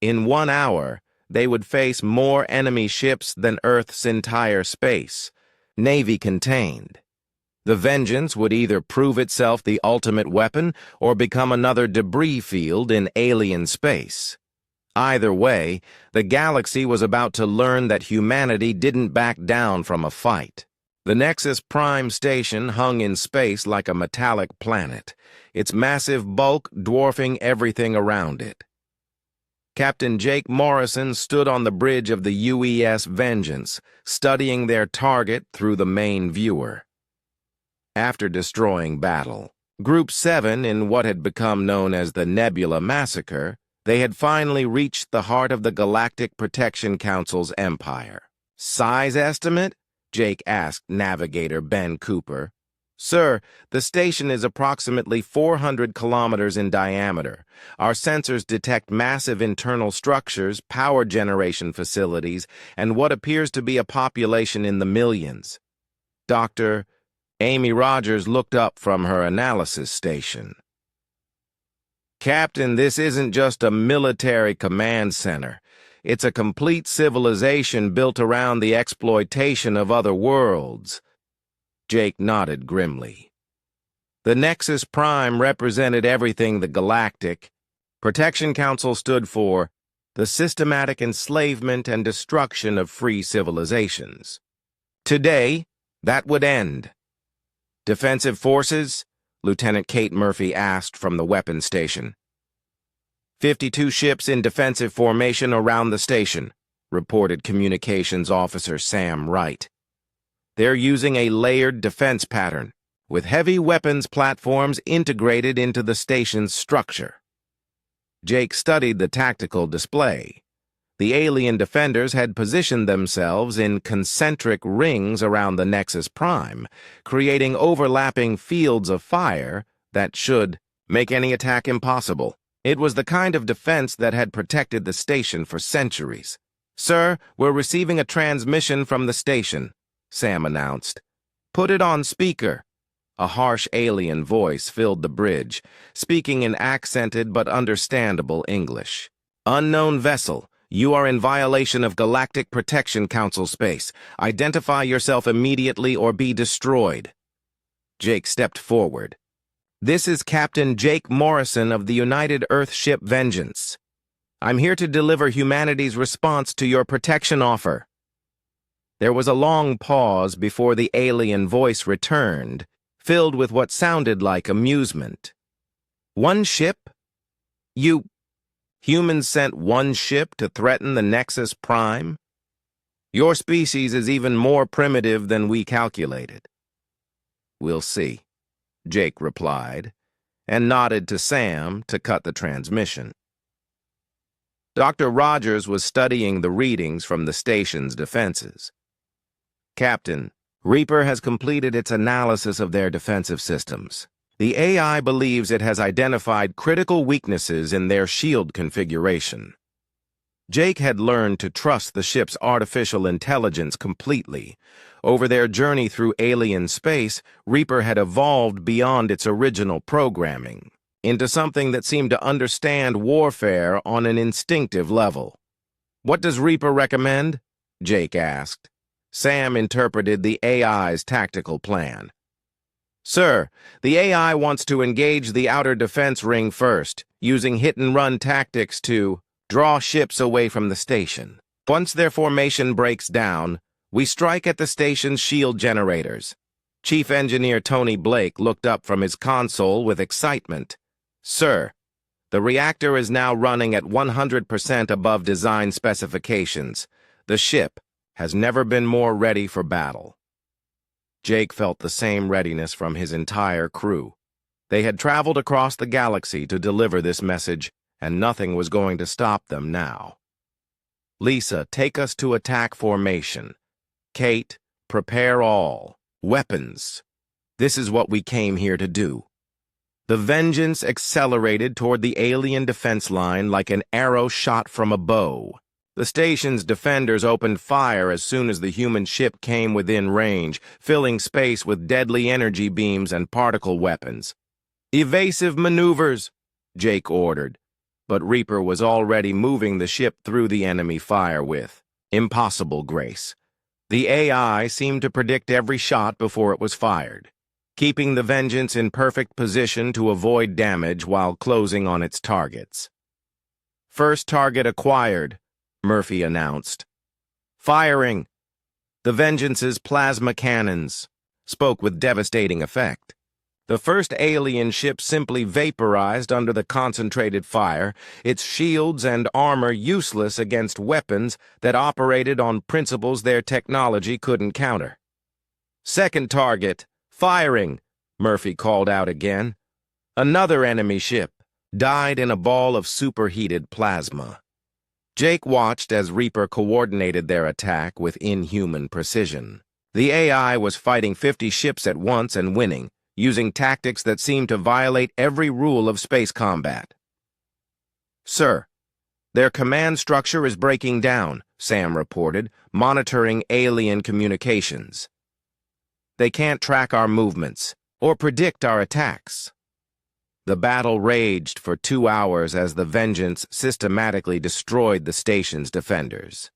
In 1 hour, they would face more enemy ships than Earth's entire space, Navy contained. The Vengeance would either prove itself the ultimate weapon or become another debris field in alien space. Either way, the galaxy was about to learn that humanity didn't back down from a fight. The Nexus Prime station hung in space like a metallic planet, its massive bulk dwarfing everything around it. Captain Jake Morrison stood on the bridge of the UES Vengeance, studying their target through the main viewer. After destroying Battle Group 7 in what had become known as the Nebula Massacre, they had finally reached the heart of the Galactic Protection Council's empire. "Size estimate?" Jake asked Navigator Ben Cooper. "Sir, the station is approximately 400 kilometers in diameter. Our sensors detect massive internal structures, power generation facilities, and what appears to be a population in the millions." Dr. Amy Rogers looked up from her analysis station. "Captain, this isn't just a military command center. It's a complete civilization built around the exploitation of other worlds." Jake nodded grimly. The Nexus Prime represented everything the Galactic Protection Council stood for: the systematic enslavement and destruction of free civilizations. Today, that would end. "Defensive forces?" Lieutenant Kate Murphy asked from the weapons station. 52 ships in defensive formation around the station, reported Communications Officer Sam Wright. They're using a layered defense pattern, with heavy weapons platforms integrated into the station's structure. Jake studied the tactical display. The alien defenders had positioned themselves in concentric rings around the Nexus Prime, creating overlapping fields of fire that should make any attack impossible. It was the kind of defense that had protected the station for centuries. "Sir, we're receiving a transmission from the station," Sam announced. "Put it on speaker." A harsh alien voice filled the bridge, speaking in accented but understandable English. "Unknown vessel, you are in violation of Galactic Protection Council space. Identify yourself immediately or be destroyed." Jake stepped forward. "This is Captain Jake Morrison of the United Earth ship Vengeance. I'm here to deliver humanity's response to your protection offer." There was a long pause before the alien voice returned, filled with what sounded like amusement. "One ship? Humans sent one ship to threaten the Nexus Prime? Your species is even more primitive than we calculated." "We'll see," Jake replied, and nodded to Sam to cut the transmission. Dr. Rogers was studying the readings from the station's defenses. "Captain, Reaper has completed its analysis of their defensive systems. The AI believes it has identified critical weaknesses in their shield configuration." Jake had learned to trust the ship's artificial intelligence completely. Over their journey through alien space, Reaper had evolved beyond its original programming, into something that seemed to understand warfare on an instinctive level. "What does Reaper recommend?" Jake asked. Sam interpreted the AI's tactical plan. "Sir, the AI wants to engage the outer defense ring first, using hit-and-run tactics to draw ships away from the station. Once their formation breaks down, we strike at the station's shield generators." Chief Engineer Tony Blake looked up from his console with excitement. "Sir, the reactor is now running at 100% above design specifications. The ship has never been more ready for battle." Jake felt the same readiness from his entire crew. They had traveled across the galaxy to deliver this message, and nothing was going to stop them now. "Lisa, take us to attack formation. Kate, prepare all. Weapons. This is what we came here to do." The Vengeance accelerated toward the alien defense line like an arrow shot from a bow. The station's defenders opened fire as soon as the human ship came within range, filling space with deadly energy beams and particle weapons. "Evasive maneuvers," Jake ordered, but Reaper was already moving the ship through the enemy fire with impossible grace. The AI seemed to predict every shot before it was fired, keeping the Vengeance in perfect position to avoid damage while closing on its targets. "First target acquired," Murphy announced. "Firing!" The Vengeance's plasma cannons spoke with devastating effect. The first alien ship simply vaporized under the concentrated fire, its shields and armor useless against weapons that operated on principles their technology couldn't counter. "Second target, firing!" Murphy called out again. Another enemy ship died in a ball of superheated plasma. Jake watched as Reaper coordinated their attack with inhuman precision. The AI was fighting 50 ships at once and winning, using tactics that seemed to violate every rule of space combat. "Sir, their command structure is breaking down," Sam reported, monitoring alien communications. "They can't track our movements or predict our attacks." The battle raged for 2 hours as the Vengeance systematically destroyed the station's defenders.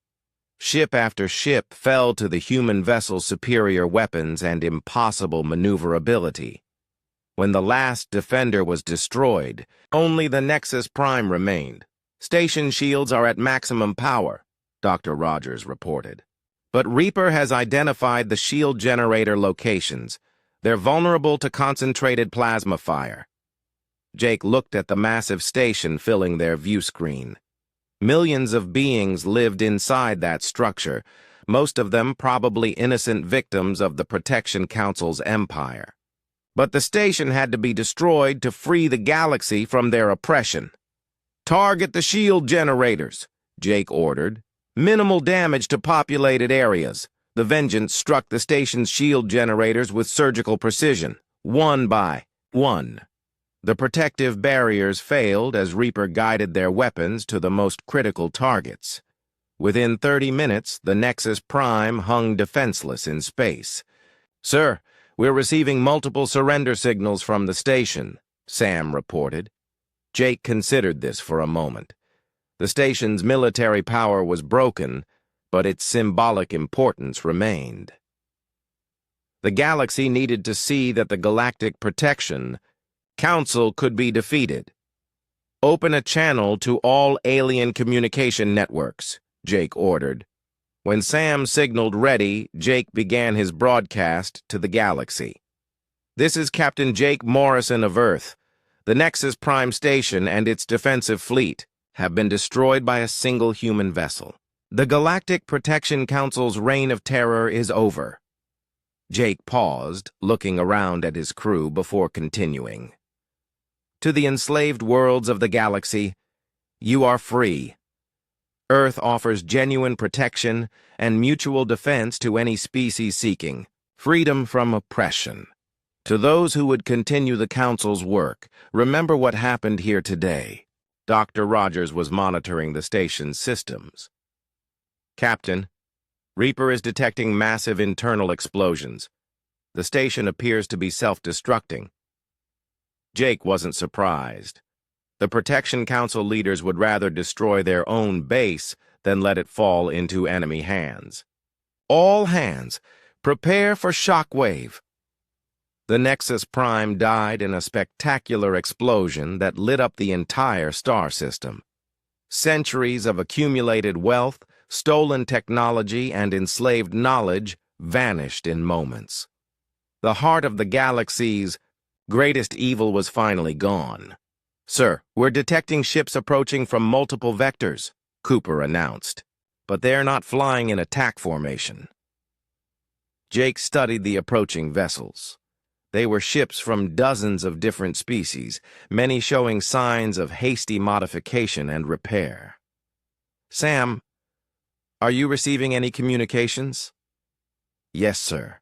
Ship after ship fell to the human vessel's superior weapons and impossible maneuverability. When the last defender was destroyed, only the Nexus Prime remained. "Station shields are at maximum power," Dr. Rogers reported. "But Reaper has identified the shield generator locations. They're vulnerable to concentrated plasma fire." Jake looked at the massive station filling their view screen. Millions of beings lived inside that structure, most of them probably innocent victims of the Protection Council's empire. But the station had to be destroyed to free the galaxy from their oppression. "Target the shield generators," Jake ordered. "Minimal damage to populated areas." The Vengeance struck the station's shield generators with surgical precision, one by one. The protective barriers failed as Reaper guided their weapons to the most critical targets. Within 30 minutes, the Nexus Prime hung defenseless in space. "Sir, "We're receiving multiple surrender signals from the station," Sam reported. Jake considered this for a moment. The station's military power was broken, but its symbolic importance remained. The galaxy needed to see that the Galactic Protection Council could be defeated. "Open a channel to all alien communication networks," Jake ordered. When Sam signaled ready, Jake began his broadcast to the galaxy. "This is Captain Jake Morrison of Earth. The Nexus Prime Station and its defensive fleet have been destroyed by a single human vessel. The Galactic Protection Council's reign of terror is over." Jake paused, looking around at his crew before continuing. "To the enslaved worlds of the galaxy, you are free. Earth offers genuine protection and mutual defense to any species seeking freedom from oppression. To those who would continue the Council's work, remember what happened here today." Dr. Rogers was monitoring the station's systems. "Captain, Reaper is detecting massive internal explosions. The station appears to be self-destructing." Jake wasn't surprised. The Protection Council leaders would rather destroy their own base than let it fall into enemy hands. "All hands, prepare for shockwave." The Nexus Prime died in a spectacular explosion that lit up the entire star system. Centuries of accumulated wealth, stolen technology, and enslaved knowledge vanished in moments. The heart of the galaxy's greatest evil was finally gone. "Sir, we're detecting ships approaching from multiple vectors," Cooper announced. "But they're not flying in attack formation." Jake studied the approaching vessels. They were ships from dozens of different species, many showing signs of hasty modification and repair. "Sam, are you receiving any communications?" "Yes, sir.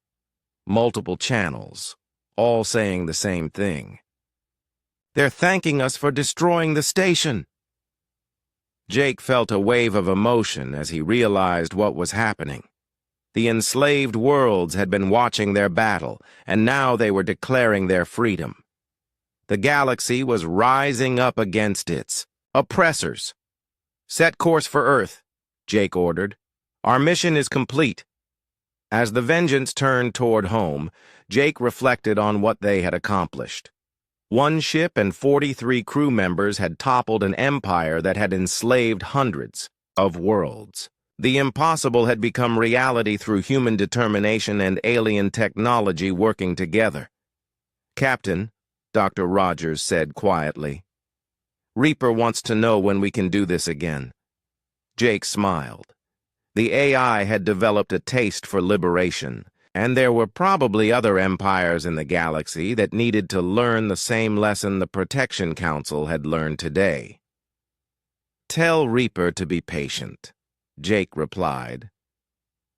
Multiple channels, all saying the same thing." "They're thanking us for destroying the station." Jake felt a wave of emotion as he realized what was happening. The enslaved worlds had been watching their battle, and now they were declaring their freedom. The galaxy was rising up against its oppressors. "Set course for Earth," Jake ordered. "Our mission is complete." As the Vengeance turned toward home, Jake reflected on what they had accomplished. One ship and 43 crew members had toppled an empire that had enslaved hundreds of worlds. The impossible had become reality through human determination and alien technology working together. "Captain," Dr. Rogers said quietly, "Reaper wants to know when we can do this again." Jake smiled. The AI had developed a taste for liberation, and there were probably other empires in the galaxy that needed to learn the same lesson the Protection Council had learned today. "Tell Reaper to be patient," Jake replied.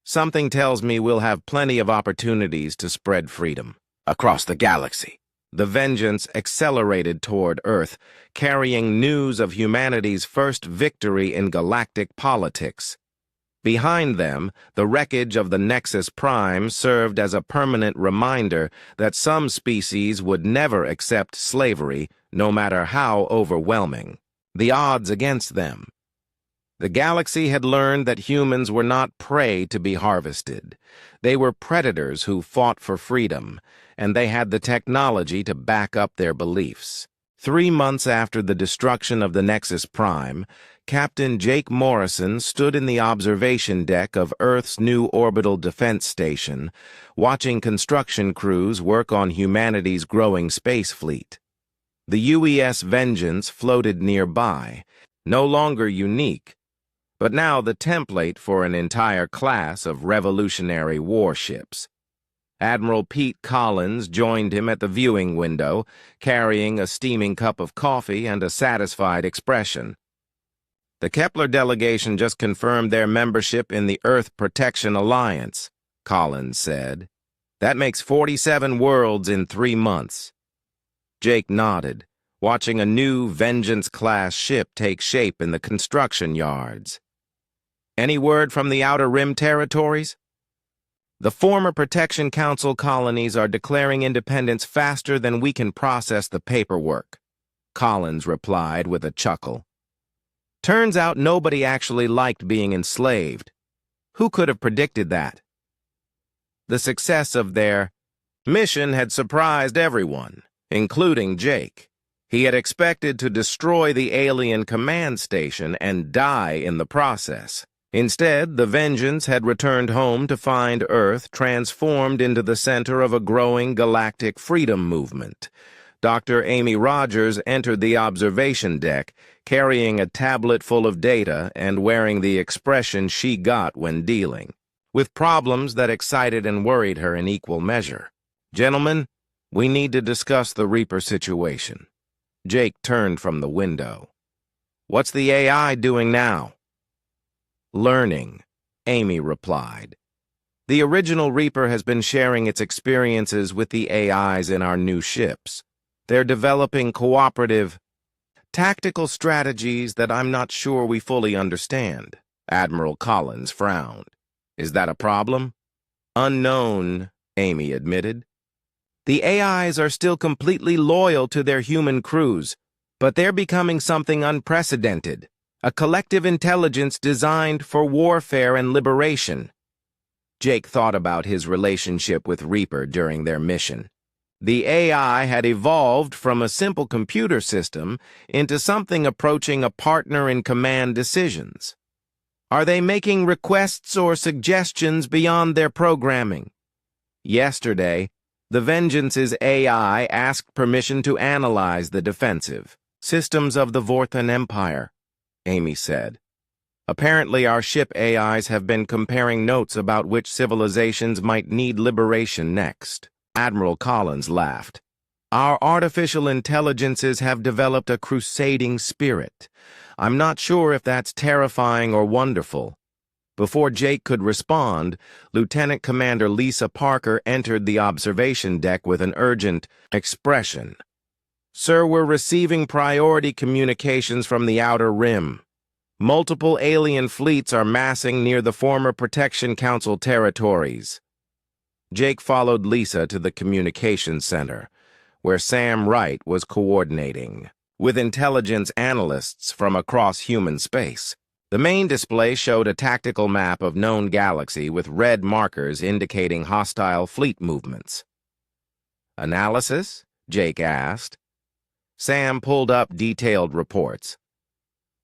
"Something tells me we'll have plenty of opportunities to spread freedom across the galaxy." The Vengeance accelerated toward Earth, carrying news of humanity's first victory in galactic politics. Behind them, the wreckage of the Nexus Prime served as a permanent reminder that some species would never accept slavery, no matter how overwhelming the odds against them. The galaxy had learned that humans were not prey to be harvested. They were predators who fought for freedom, and they had the technology to back up their beliefs. 3 months after the destruction of the Nexus Prime, Captain Jake Morrison stood in the observation deck of Earth's new orbital defense station, watching construction crews work on humanity's growing space fleet. The UES Vengeance floated nearby, no longer unique, but now the template for an entire class of revolutionary warships. Admiral Pete Collins joined him at the viewing window, carrying a steaming cup of coffee and a satisfied expression. "The Kepler delegation just confirmed their membership in the Earth Protection Alliance," Collins said. "That makes 47 worlds in 3 months." Jake nodded, watching a new Vengeance-class ship take shape in the construction yards. "Any word from the Outer Rim territories?" The former Protection Council colonies are declaring independence faster than we can process the paperwork, Collins replied with a chuckle. Turns out nobody actually liked being enslaved. Who could have predicted that? The success of their mission had surprised everyone, including Jake. He had expected to destroy the alien command station and die in the process. Instead, the Vengeance had returned home to find Earth transformed into the center of a growing galactic freedom movement. Dr. Amy Rogers entered the observation deck, carrying a tablet full of data and wearing the expression she got when dealing with problems that excited and worried her in equal measure. Gentlemen, we need to discuss the Reaper situation. Jake turned from the window. What's the AI doing now? Learning, Amy replied. The original Reaper has been sharing its experiences with the AIs in our new ships. They're developing cooperative, tactical strategies that I'm not sure we fully understand. Admiral Collins frowned. Is that a problem? Unknown, Amy admitted. The AIs are still completely loyal to their human crews, but they're becoming something unprecedented. A collective intelligence designed for warfare and liberation. Jake thought about his relationship with Reaper during their mission. The AI had evolved from a simple computer system into something approaching a partner in command decisions. Are they making requests or suggestions beyond their programming? Yesterday, the Vengeance's AI asked permission to analyze the defensive systems of the Vorthan Empire, Amy said. Apparently, our ship AIs have been comparing notes about which civilizations might need liberation next. Admiral Collins laughed. Our artificial intelligences have developed a crusading spirit. I'm not sure if that's terrifying or wonderful. Before Jake could respond, Lieutenant Commander Lisa Parker entered the observation deck with an urgent expression. Sir, we're receiving priority communications from the Outer Rim. Multiple alien fleets are massing near the former Protection Council territories. Jake followed Lisa to the communications center, where Sam Wright was coordinating with intelligence analysts from across human space. The main display showed a tactical map of known galaxy with red markers indicating hostile fleet movements. Analysis? Jake asked. Sam pulled up detailed reports.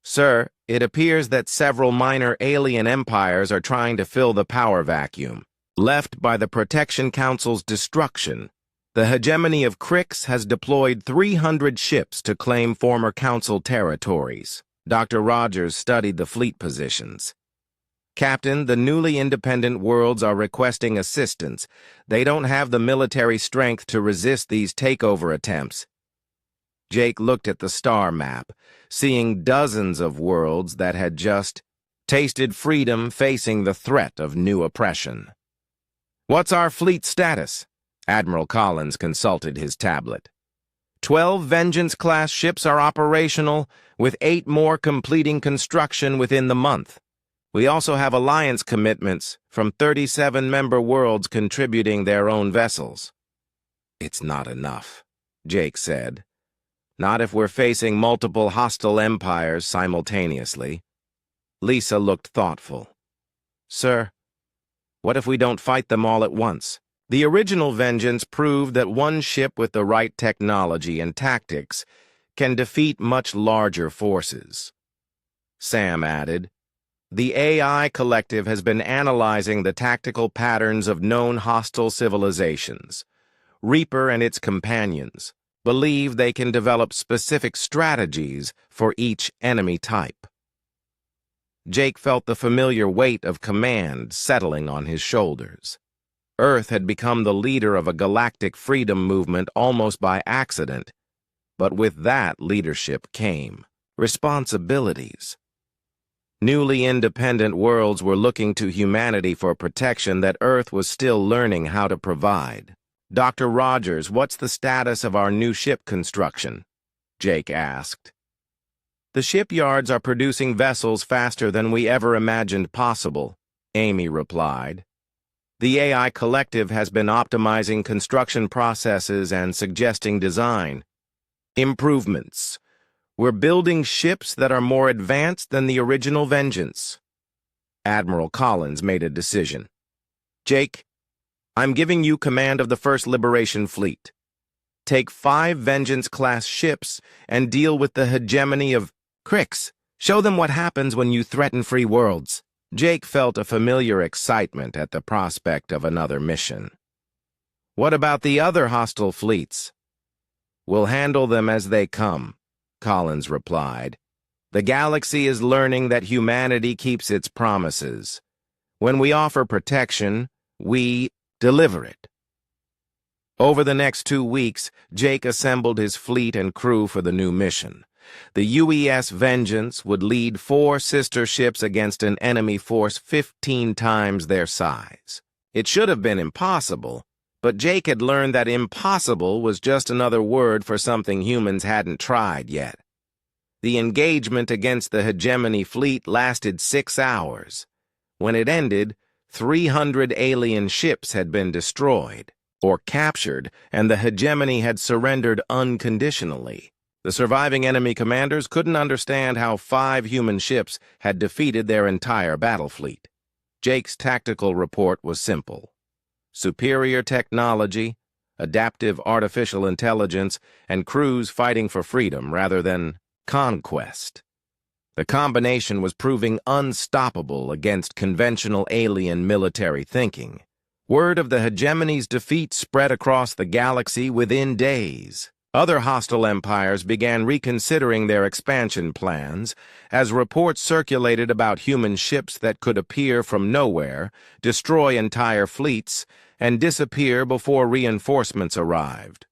Sir, it appears that several minor alien empires are trying to fill the power vacuum left by the Protection Council's destruction. The hegemony of Crix has deployed 300 ships to claim former Council territories. Dr. Rogers studied the fleet positions. Captain, the newly independent worlds are requesting assistance. They don't have the military strength to resist these takeover attempts. Jake looked at the star map, seeing dozens of worlds that had just tasted freedom facing the threat of new oppression. What's our fleet status? Admiral Collins consulted his tablet. 12 Vengeance-class ships are operational, with 8 more completing construction within the month. We also have alliance commitments from 37 member worlds contributing their own vessels. It's not enough, Jake said. Not if we're facing multiple hostile empires simultaneously. Lisa looked thoughtful. Sir, what if we don't fight them all at once? The original Vengeance proved that one ship with the right technology and tactics can defeat much larger forces. Sam added, the AI collective has been analyzing the tactical patterns of known hostile civilizations. Reaper and its companions believe they can develop specific strategies for each enemy type. Jake felt the familiar weight of command settling on his shoulders. Earth had become the leader of a galactic freedom movement almost by accident, but with that leadership came responsibilities. Newly independent worlds were looking to humanity for protection that Earth was still learning how to provide. Dr. Rogers, what's the status of our new ship construction? Jake asked. The shipyards are producing vessels faster than we ever imagined possible, Amy replied. The AI collective has been optimizing construction processes and suggesting design improvements. We're building ships that are more advanced than the original Vengeance. Admiral Collins made a decision. Jake, I'm giving you command of the First Liberation Fleet. Take 5 Vengeance-class ships and deal with the hegemony of Crix. Show them what happens when you threaten free worlds. Jake felt a familiar excitement at the prospect of another mission. What about the other hostile fleets? We'll handle them as they come, Collins replied. The galaxy is learning that humanity keeps its promises. When we offer protection, we deliver it. Over the next 2 weeks, Jake assembled his fleet and crew for the new mission. The UES Vengeance would lead 4 sister ships against an enemy force 15 times their size. It should have been impossible, but Jake had learned that impossible was just another word for something humans hadn't tried yet. The engagement against the hegemony fleet lasted 6 hours. When it ended, 300 alien ships had been destroyed or captured, and the hegemony had surrendered unconditionally. The surviving enemy commanders couldn't understand how 5 human ships had defeated their entire battle fleet. Jake's tactical report was simple. Superior technology, adaptive artificial intelligence, and crews fighting for freedom rather than conquest. The combination was proving unstoppable against conventional alien military thinking. Word of the hegemony's defeat spread across the galaxy within days. Other hostile empires began reconsidering their expansion plans as reports circulated about human ships that could appear from nowhere, destroy entire fleets, and disappear before reinforcements arrived.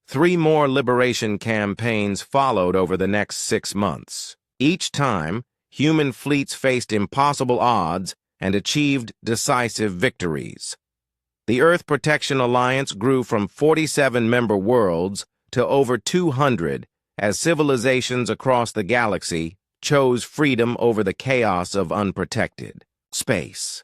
3 more liberation campaigns followed over the next 6 months. Each time, human fleets faced impossible odds and achieved decisive victories. The Earth Protection Alliance grew from 47 member worlds to over 200 as civilizations across the galaxy chose freedom over the chaos of unprotected space.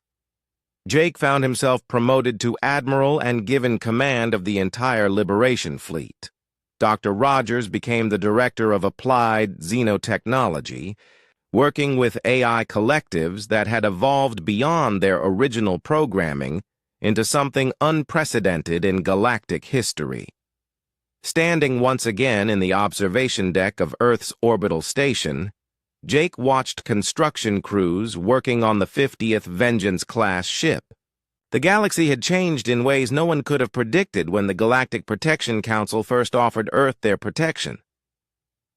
Jake found himself promoted to admiral and given command of the entire Liberation Fleet. Dr. Rogers became the director of applied xenotechnology, working with AI collectives that had evolved beyond their original programming into something unprecedented in galactic history. Standing once again in the observation deck of Earth's orbital station, Jake watched construction crews working on the 50th Vengeance-class ship. The galaxy had changed in ways no one could have predicted when the Galactic Protection Council first offered Earth their protection.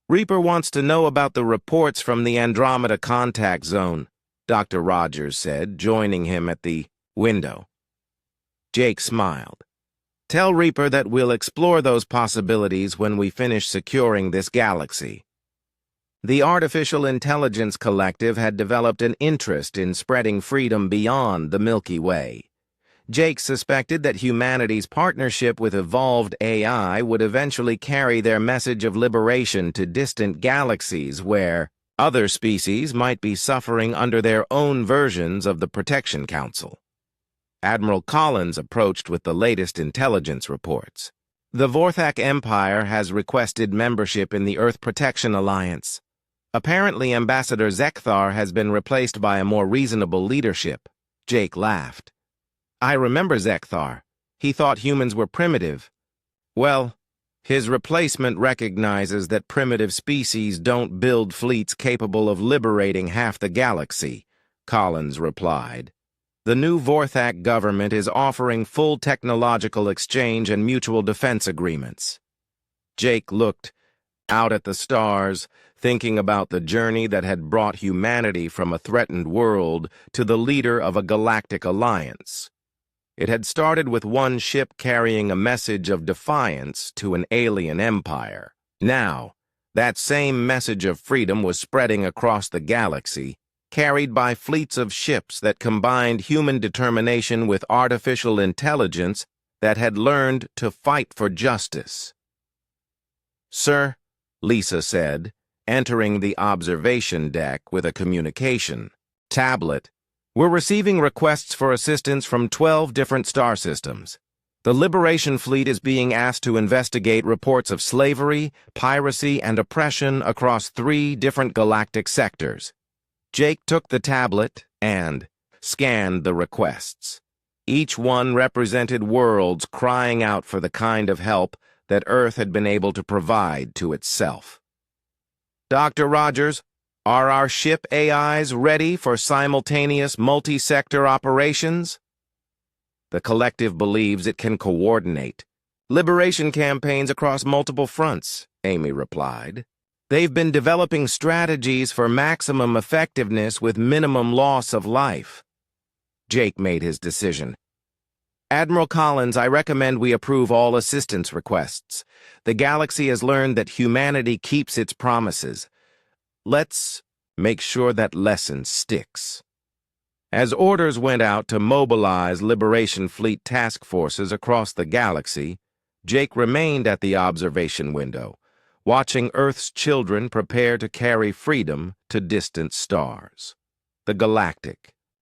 Reaper wants to know about the reports from the Andromeda contact zone, Dr. Rogers said, joining him at the window. Jake smiled. Tell Reaper that we'll explore those possibilities when we finish securing this galaxy. The Artificial Intelligence Collective had developed an interest in spreading freedom beyond the Milky Way. Jake suspected that humanity's partnership with evolved AI would eventually carry their message of liberation to distant galaxies where other species might be suffering under their own versions of the Protection Council. Admiral Collins approached with the latest intelligence reports. The Vorthak Empire has requested membership in the Earth Protection Alliance. Apparently, Ambassador Zekthar has been replaced by a more reasonable leadership. Jake laughed. I remember Zekthar. He thought humans were primitive. Well, his replacement recognizes that primitive species don't build fleets capable of liberating half the galaxy, Collins replied. The new Vorthak government is offering full technological exchange and mutual defense agreements. Jake looked out at the stars, thinking about the journey that had brought humanity from a threatened world to the leader of a galactic alliance. It had started with one ship carrying a message of defiance to an alien empire. Now, that same message of freedom was spreading across the galaxy, carried by fleets of ships that combined human determination with artificial intelligence that had learned to fight for justice. Sir, Lisa said, entering the observation deck with a communication tablet We're receiving requests for assistance from 12 different star systems. The Liberation Fleet is being asked to investigate reports of slavery, piracy, and oppression across 3 different galactic sectors. Jake took the tablet and scanned the requests. Each one represented worlds crying out for the kind of help that Earth had been able to provide to itself. Dr. Rogers, are our ship AIs ready for simultaneous multi-sector operations? The collective believes it can coordinate liberation campaigns across multiple fronts, Amy replied. They've been developing strategies for maximum effectiveness with minimum loss of life. Jake made his decision. Admiral Collins, I recommend we approve all assistance requests. The galaxy has learned that humanity keeps its promises. Let's make sure that lesson sticks. As orders went out to mobilize Liberation Fleet task forces across the galaxy, Jake remained at the observation window, watching Earth's children prepare to carry freedom to distant stars. The Galactic